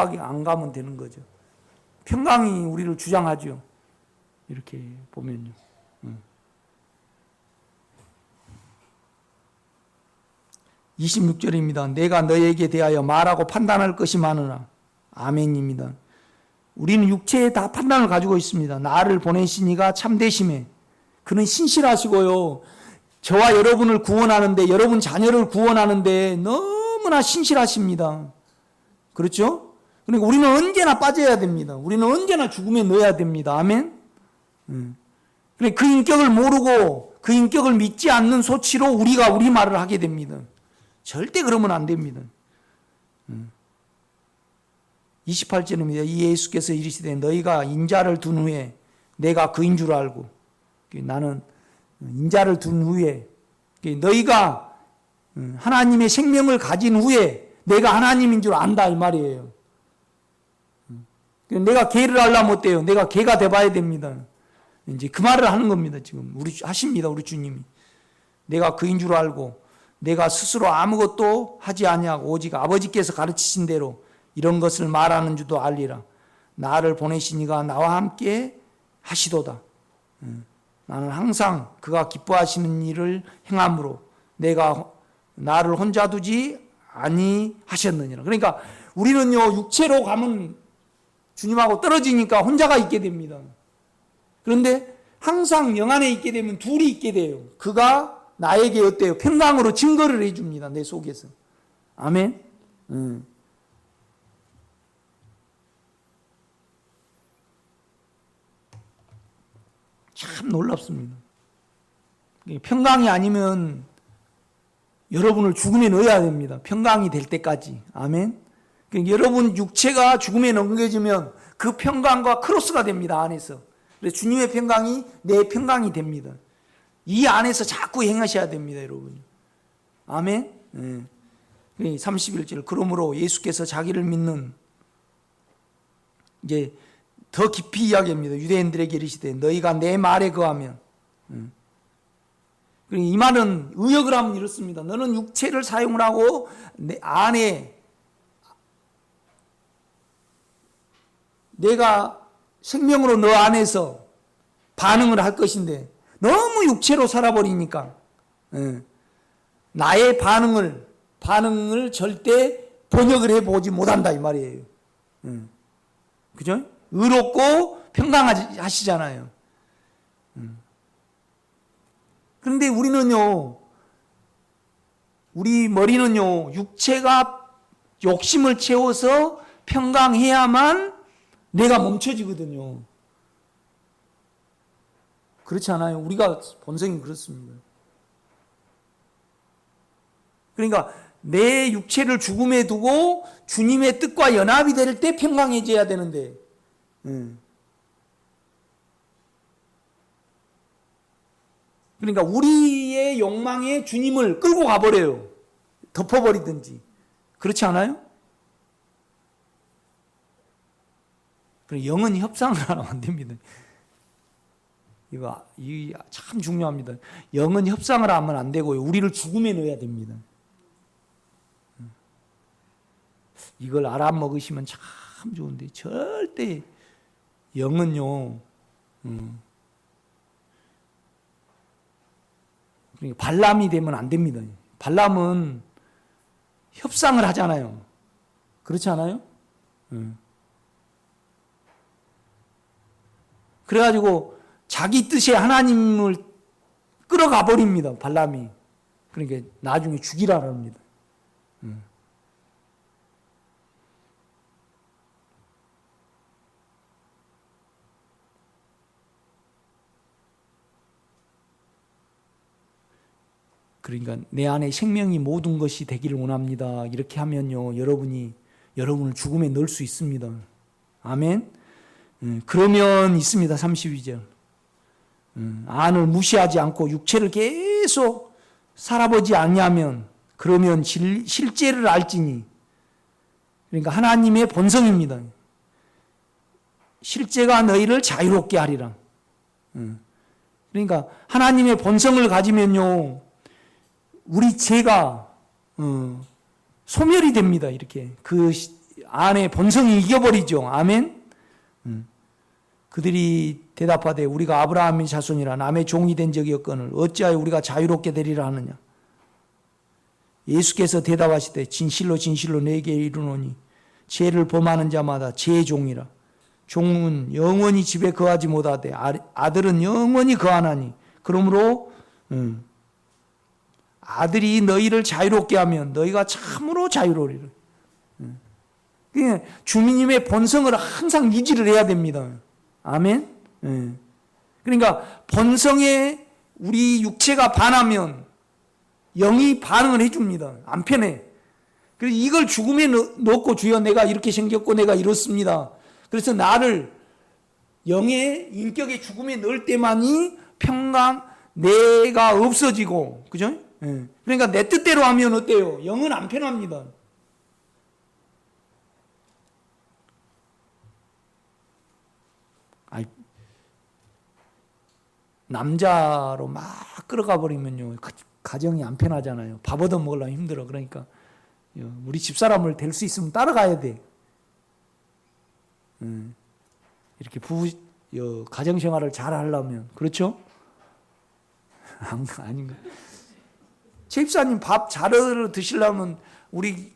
가면 되는 거죠. 평강이 우리를 주장하죠. 이렇게 보면요. 26절입니다. 내가 너에게 대하여 말하고 판단할 것이 많으나. 아멘입니다. 우리는 육체에 다 판단을 가지고 있습니다. 나를 보내신 이가 참되심에. 그는 신실하시고요. 저와 여러분을 구원하는데, 여러분 자녀를 구원하는데 너무나 신실하십니다. 그렇죠? 그러니까 우리는 언제나 빠져야 됩니다. 우리는 언제나 죽음에 넣어야 됩니다. 아멘? 그러니까 그 인격을 모르고 그 인격을 믿지 않는 소치로 우리가 우리 말을 하게 됩니다. 절대 그러면 안 됩니다. 28절입니다. 이 예수께서 이르시되 너희가 인자를 둔 후에 내가 그인 줄 알고, 나는 인자를 둔 후에 너희가 하나님의 생명을 가진 후에 내가 하나님인 줄 안다 이 말이에요. 내가 개를 하려면 어때요? 내가 개가 돼봐야 됩니다. 이제 그 말을 하는 겁니다. 지금 하십니다. 우리 주님이. 내가 그인 줄 알고 내가 스스로 아무것도 하지 아니하고 오직 아버지께서 가르치신 대로 이런 것을 말하는 줄도 알리라. 나를 보내신 이가 나와 함께 하시도다. 나는 항상 그가 기뻐하시는 일을 행함으로 내가 나를 혼자 두지 아니하셨느니라. 그러니까 우리는요, 육체로 가면 주님하고 떨어지니까 혼자가 있게 됩니다. 그런데 항상 영 안에 있게 되면 둘이 있게 돼요. 그가 나에게 어때요? 평강으로 증거를 해줍니다. 내 속에서. 아멘. 참 놀랍습니다. 평강이 아니면 여러분을 죽음에 넣어야 됩니다. 평강이 될 때까지. 아멘. 그러니까 여러분 육체가 죽음에 넘겨지면 그 평강과 크로스가 됩니다. 안에서. 그래서 주님의 평강이 내 평강이 됩니다. 이 안에서 자꾸 행하셔야 됩니다, 여러분. 아멘. 31절. 그러므로 예수께서 자기를 믿는, 이제 더 깊이 이야기합니다. 유대인들에게 이르시되 너희가 내 말에 거하면. 이 말은 의역을 하면 이렇습니다. 너는 육체를 사용을 하고 내 안에 내가 생명으로 너 안에서 반응을 할 것인데 너무 육체로 살아버리니까 나의 반응을 절대 번역을 해보지 못한다 이 말이에요. 그죠? 의롭고 평강하시잖아요. 그런데 우리 머리는요, 육체가 욕심을 채워서 평강해야만 내가 멈춰지거든요. 그렇지 않아요? 우리가 본성이 그렇습니다. 그러니까 내 육체를 죽음에 두고 주님의 뜻과 연합이 될 때 평강해져야 되는데, 그러니까 우리의 욕망에 주님을 끌고 가버려요. 덮어버리든지. 그렇지 않아요? 영은 협상을 하면 안 됩니다. 이거 참 중요합니다. 영은 협상을 하면 안 되고요. 우리를 죽음에 넣어야 됩니다. 이걸 알아먹으시면 참 좋은데 절대 영은요. 발람이 되면 안 됩니다. 발람은 협상을 하잖아요. 그렇지 않아요? 그래가지고 자기 뜻에 하나님을 끌어가 버립니다. 발람이. 그러니까 나중에 죽이라 합니다. 그러니까 내 안에 생명이 모든 것이 되기를 원합니다. 이렇게 하면요, 여러분이 여러분을 죽음에 넣을 수 있습니다. 아멘. 그러면 있습니다. 32절. 안을 무시하지 않고 육체를 계속 살아보지 않냐면 그러면 실제를 알지니. 그러니까 하나님의 본성입니다. 실제가 너희를 자유롭게 하리라. 그러니까 하나님의 본성을 가지면요, 우리 죄가 소멸이 됩니다. 이렇게 그 안에 본성이 이겨버리죠. 아멘. 그들이 대답하되 우리가 아브라함의 자손이라 남의 종이 된 적이 없거늘 어찌하여 우리가 자유롭게 되리라 하느냐. 예수께서 대답하시되 진실로 진실로 내게 이르노니 죄를 범하는 자마다 죄의 종이라. 종은 영원히 집에 거하지 못하되 아들은 영원히 거하나니. 그러므로 아들이 너희를 자유롭게 하면 너희가 참으로 자유로우리라. 주님의 본성을 항상 유지를 해야 됩니다. 아멘. 그러니까 본성에 우리 육체가 반하면 영이 반응을 해줍니다. 안 편해. 그래서 이걸 죽음에 넣고 주여 내가 이렇게 생겼고 내가 이렇습니다. 그래서 나를 영의 인격의 죽음에 넣을 때만이 평강 내가 없어지고, 그죠? 그러니까 내 뜻대로 하면 어때요? 영은 안 편합니다. 남자로 막 끌어가 버리면요, 가정이 안 편하잖아요. 밥 얻어 먹으려면 힘들어. 그러니까 우리 집사람을 될 수 있으면 따라가야 돼. 이렇게 가정생활을 잘 하려면. 그렇죠? 아닌가? 최 집사님 밥 잘 드시려면 우리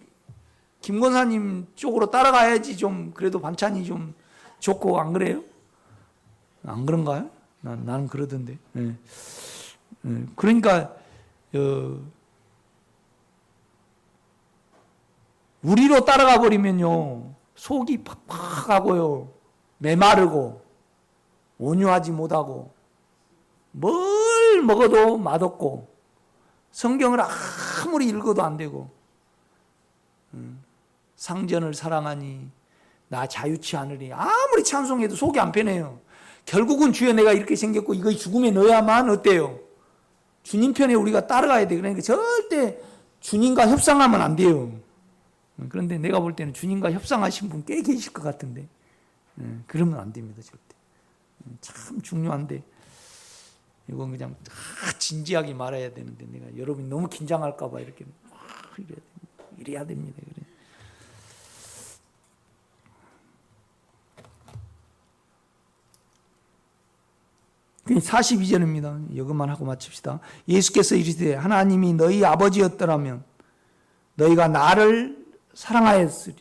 김 권사님 쪽으로 따라가야지 좀 그래도 반찬이 좀 좋고, 안 그래요? 안 그런가요? 나는 그러던데. 그러니까 우리로 따라가 버리면요, 속이 팍팍하고요, 메마르고 온유하지 못하고 뭘 먹어도 맛없고 성경을 아무리 읽어도 안 되고 상전을 사랑하니 나 자유치 않으리 아무리 찬송해도 속이 안 편해요. 결국은 주여 내가 이렇게 생겼고 이거 죽음에 넣어야만 어때요? 주님 편에 우리가 따라가야 돼. 그러니까 절대 주님과 협상하면 안 돼요. 그런데 내가 볼 때는 주님과 협상하신 분 꽤 계실 것 같은데 그러면 안 됩니다. 절대. 참 중요한데 이건 그냥 진지하게 말해야 되는데 내가 여러분이 너무 긴장할까 봐 이렇게 이래야 됩니다. 그래. 42절입니다. 이것만 하고 마칩시다. 예수께서 이르시되 하나님이 너희 아버지였더라면 너희가 나를 사랑하였으리.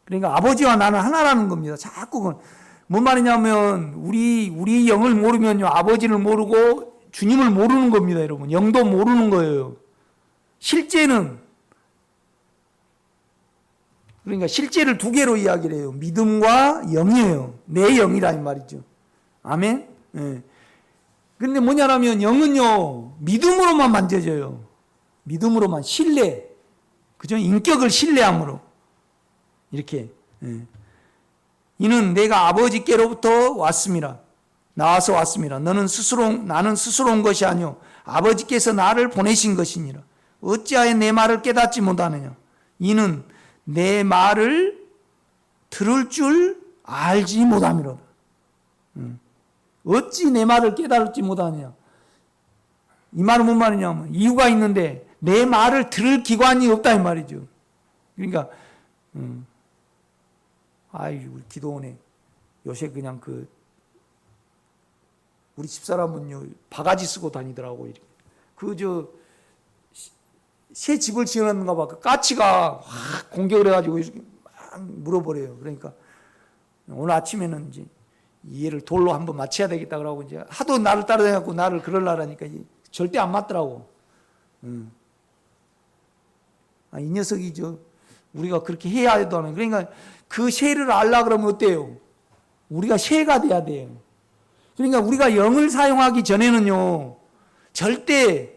그러니까 아버지와 나는 하나라는 겁니다. 자꾸 뭔 말이냐면 우리 영을 모르면요, 아버지를 모르고 주님을 모르는 겁니다. 여러분, 영도 모르는 거예요. 실제는, 그러니까 실제를 두 개로 이야기를 해요. 믿음과 영이에요. 내 영이라 이 말이죠. 아멘. 예. 근데 뭐냐라면 영은요, 믿음으로만 만져져요. 믿음으로만, 신뢰. 그죠? 인격을 신뢰함으로. 이렇게. 이는 내가 아버지께로부터 왔음이라. 나와서 왔음이라. 나는 스스로 온 것이 아니요 아버지께서 나를 보내신 것이니라. 어찌하여 내 말을 깨닫지 못하느냐. 이는 내 말을 들을 줄 알지 못함이로다. 어찌 내 말을 깨달지 못하느냐. 이 말은 뭔 말이냐면 이유가 있는데 내 말을 들을 기관이 없다 이 말이죠. 그러니까 우리 기도원에 요새 그냥 우리 집사람은요 바가지 쓰고 다니더라고. 이렇게 새 집을 지어놨는가 봐. 그 까치가 확 공격을 해가지고 막 물어버려요. 그러니까 오늘 아침에는 이제 이 얘를 돌로 한번 맞춰야 되겠다 그러고 이제 하도 나를 따라다녀갖고 나를 그러려니까 절대 안 맞더라고. 이 녀석이 우리가 그렇게 해야 해도 하는. 그러니까 그 새를 알라 그러면 어때요? 우리가 새가 돼야 돼요. 그러니까 우리가 영을 사용하기 전에는요 절대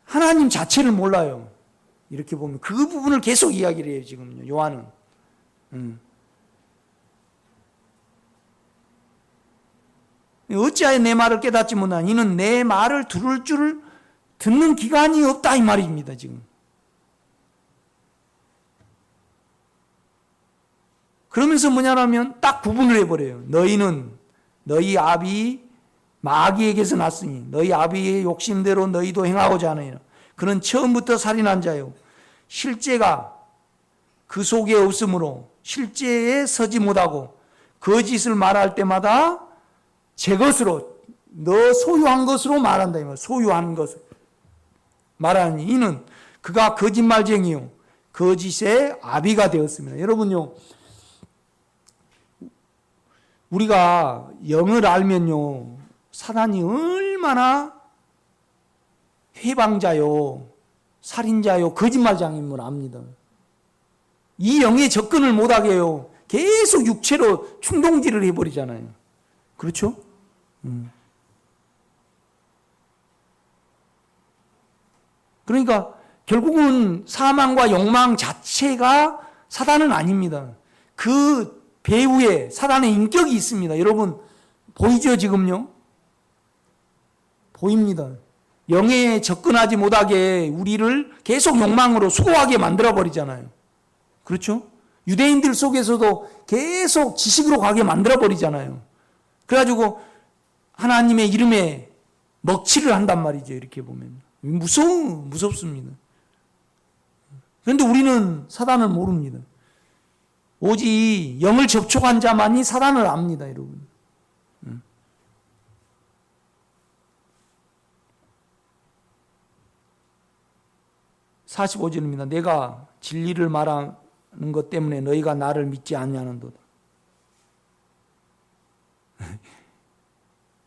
하나님 자체를 몰라요. 이렇게 보면 그 부분을 계속 이야기를 해요. 지금 요한은 어찌하여 내 말을 깨닫지 못하냐. 이는 내 말을 들을 줄 듣는 기간이 없다 이 말입니다. 지금. 그러면서 뭐냐면 딱 구분을 해버려요. 너희는 너희 아비 마귀에게서 났으니 너희 아비의 욕심대로 너희도 행하고자 하느니라. 그는 처음부터 살인한 자요. 실제가 그 속에 없으므로 실제에 서지 못하고 거짓을 말할 때마다 제 것으로 너 소유한 것으로 말한다. 이 말. 소유한 것을 말하니 이는 그가 거짓말쟁이요 거짓의 아비가 되었습니다. 여러분요, 우리가 영을 알면요 사단이 얼마나 회방자요 살인자요 거짓말장임을 압니다. 이 영에 접근을 못하게 해요. 계속 육체로 충동질을 해버리잖아요. 그렇죠? 그러니까 결국은 사망과 욕망 자체가 사단은 아닙니다. 그 배후에 사단의 인격이 있습니다. 여러분 보이죠 지금요? 보입니다. 영에 접근하지 못하게 우리를 계속 욕망으로 수고하게 만들어버리잖아요. 그렇죠? 유대인들 속에서도 계속 지식으로 가게 만들어버리잖아요. 그래가지고 하나님의 이름에 먹칠을 한단 말이죠. 이렇게 보면 무섭습니다. 그런데 우리는 사단을 모릅니다. 오직 영을 접촉한 자만이 사단을 압니다. 여러분. 45절입니다. 내가 진리를 말하는 것 때문에 너희가 나를 믿지 않냐는도다.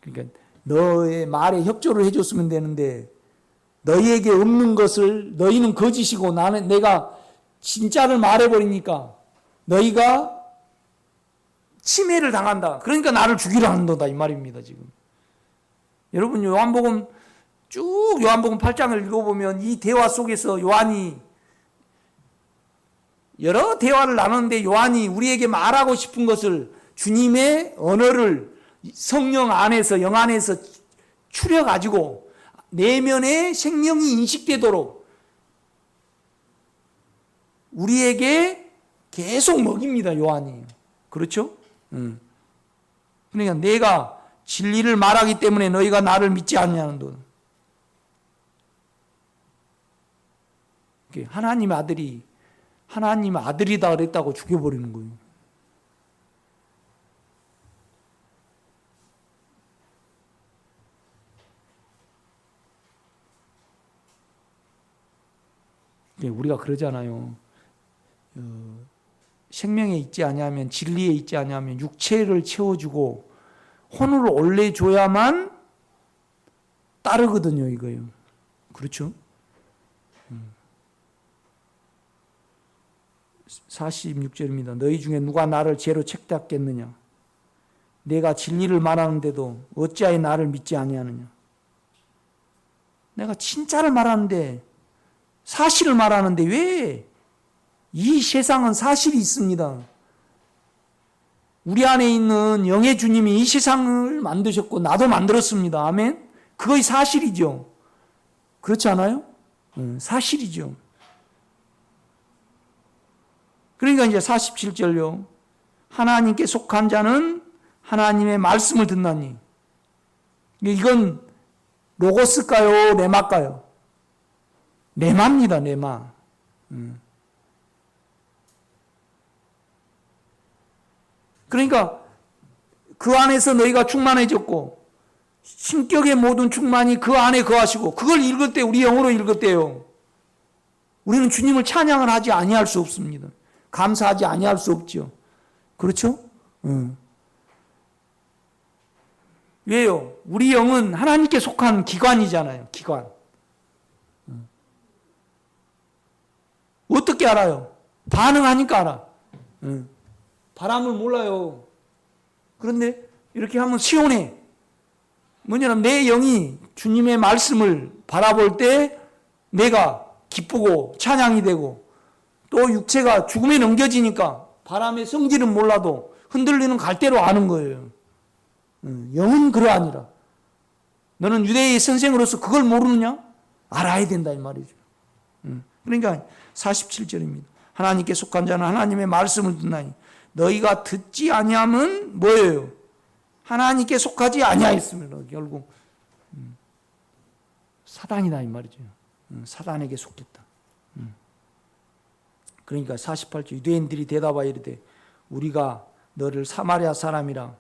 그러니까 너의 말에 협조를 해줬으면 되는데 너희에게 없는 것을 너희는 거짓이고 내가 진짜를 말해버리니까 너희가 침해를 당한다. 그러니까 나를 죽이려 한다 이 말입니다. 지금 여러분 요한복음 8장을 읽어보면 이 대화 속에서 요한이 여러 대화를 나누는데 요한이 우리에게 말하고 싶은 것을 주님의 언어를 성령 안에서 영 안에서 추려가지고 내면의 생명이 인식되도록 우리에게 계속 먹입니다. 요한이. 그렇죠? 그러니까 내가 진리를 말하기 때문에 너희가 나를 믿지 않냐는 도. 하나님의 아들이 하나님의 아들이다 그랬다고 죽여버리는 거예요. 우리가 그러잖아요. 생명에 있지 아니하면 진리에 있지 아니하면 육체를 채워주고 혼을 올려줘야만 따르거든요. 이거요. 그렇죠? 46절입니다. 너희 중에 누가 나를 죄로 책잡겠느냐? 내가 진리를 말하는데도 어찌하여 나를 믿지 아니하느냐? 내가 진짜를 말하는데 사실을 말하는데 왜? 이 세상은 사실이 있습니다. 우리 안에 있는 영의 주님이 이 세상을 만드셨고 나도 만들었습니다. 아멘? 그것이 사실이죠. 그렇지 않아요? 사실이죠. 그러니까 이제 47절요. 하나님께 속한 자는 하나님의 말씀을 듣나니. 이건 로고스일까요? 레마일까요? 레마입니다. 레마. 그러니까 그 안에서 너희가 충만해졌고 신격의 모든 충만이 그 안에 거하시고 그걸 읽을 때 우리 영어로 읽을 때요. 우리는 주님을 찬양을 하지 아니할 수 없습니다. 감사하지 아니할 수 없죠. 그렇죠? 왜요? 우리 영은 하나님께 속한 기관이잖아요. 기관. 어떻게 알아요? 반응하니까 알아. 바람을 몰라요. 그런데 이렇게 하면 시원해. 뭐냐면 내 영이 주님의 말씀을 바라볼 때 내가 기쁘고 찬양이 되고 또 육체가 죽음에 넘겨지니까 바람의 성질은 몰라도 흔들리는 갈대로 아는 거예요. 영은 그러하니라. 너는 유대의 선생으로서 그걸 모르느냐? 알아야 된다 이 말이죠. 그러니까 47절입니다. 하나님께 속한 자는 하나님의 말씀을 듣나니 너희가 듣지 아니하면 뭐예요? 하나님께 속하지 아니하였습니다. 결국 사단이다 이 말이죠. 사단에게 속했다. 그러니까 48절 유대인들이 대답하여 이르되 우리가 너를 사마리아 사람이라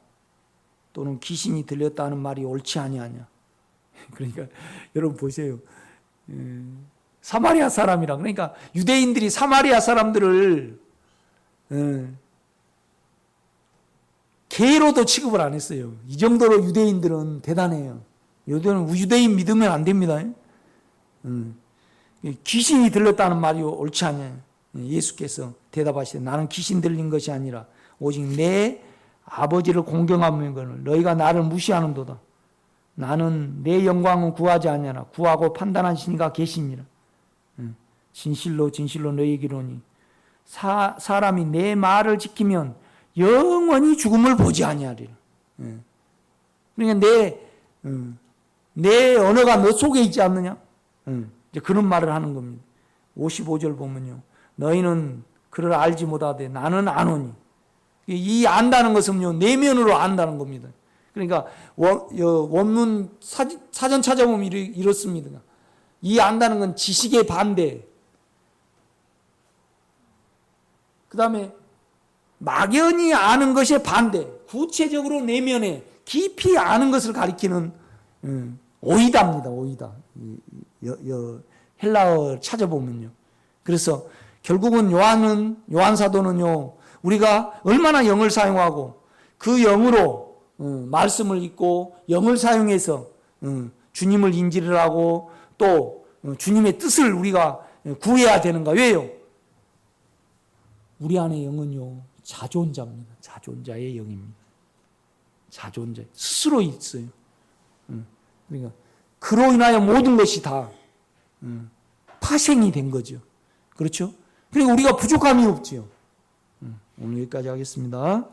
또는 귀신이 들렸다는 말이 옳지 아니하냐. 그러니까 여러분 보세요. 사마리아 사람이라 그러니까 유대인들이 사마리아 사람들을 개로도 취급을 안 했어요. 이 정도로 유대인들은 대단해요. 유대인 믿으면 안 됩니다. 귀신이 들렸다는 말이 옳지 않냐. 예수께서 대답하시되 나는 귀신 들린 것이 아니라 오직 내 아버지를 공경하면 너희가 나를 무시하는도다. 나는 내 영광은 구하지 아니하나 구하고 판단하신 이가 계시니라. 진실로 진실로 너희에게 이르노니 사람이 내 말을 지키면 영원히 죽음을 보지 아니하리라. 그러니까 내 언어가 너 속에 있지 않느냐? 이제 그런 말을 하는 겁니다. 55절 보면요. 너희는 그를 알지 못하되 나는 아노니. 이 안다는 것은요. 내면으로 안다는 겁니다. 그러니까 원문 사전 찾아보면 이렇습니다. 이 안다는 건 지식의 반대. 그 다음에 막연히 아는 것의 반대. 구체적으로 내면에 깊이 아는 것을 가리키는 오이다입니다. 오이다. 헬라어 찾아보면요. 그래서 결국은 요한 사도는요. 우리가 얼마나 영을 사용하고 그 영으로 말씀을 읽고 영을 사용해서 주님을 인지를 하고 또 주님의 뜻을 우리가 구해야 되는가. 왜요? 우리 안에 영은요. 자존자입니다. 자존자의 영입니다. 자존자. 스스로 있어요. 그러니까 그로 인하여 모든 것이 다 파생이 된 거죠. 그렇죠? 그러니까 우리가 부족함이 없지요. 오늘 여기까지 하겠습니다.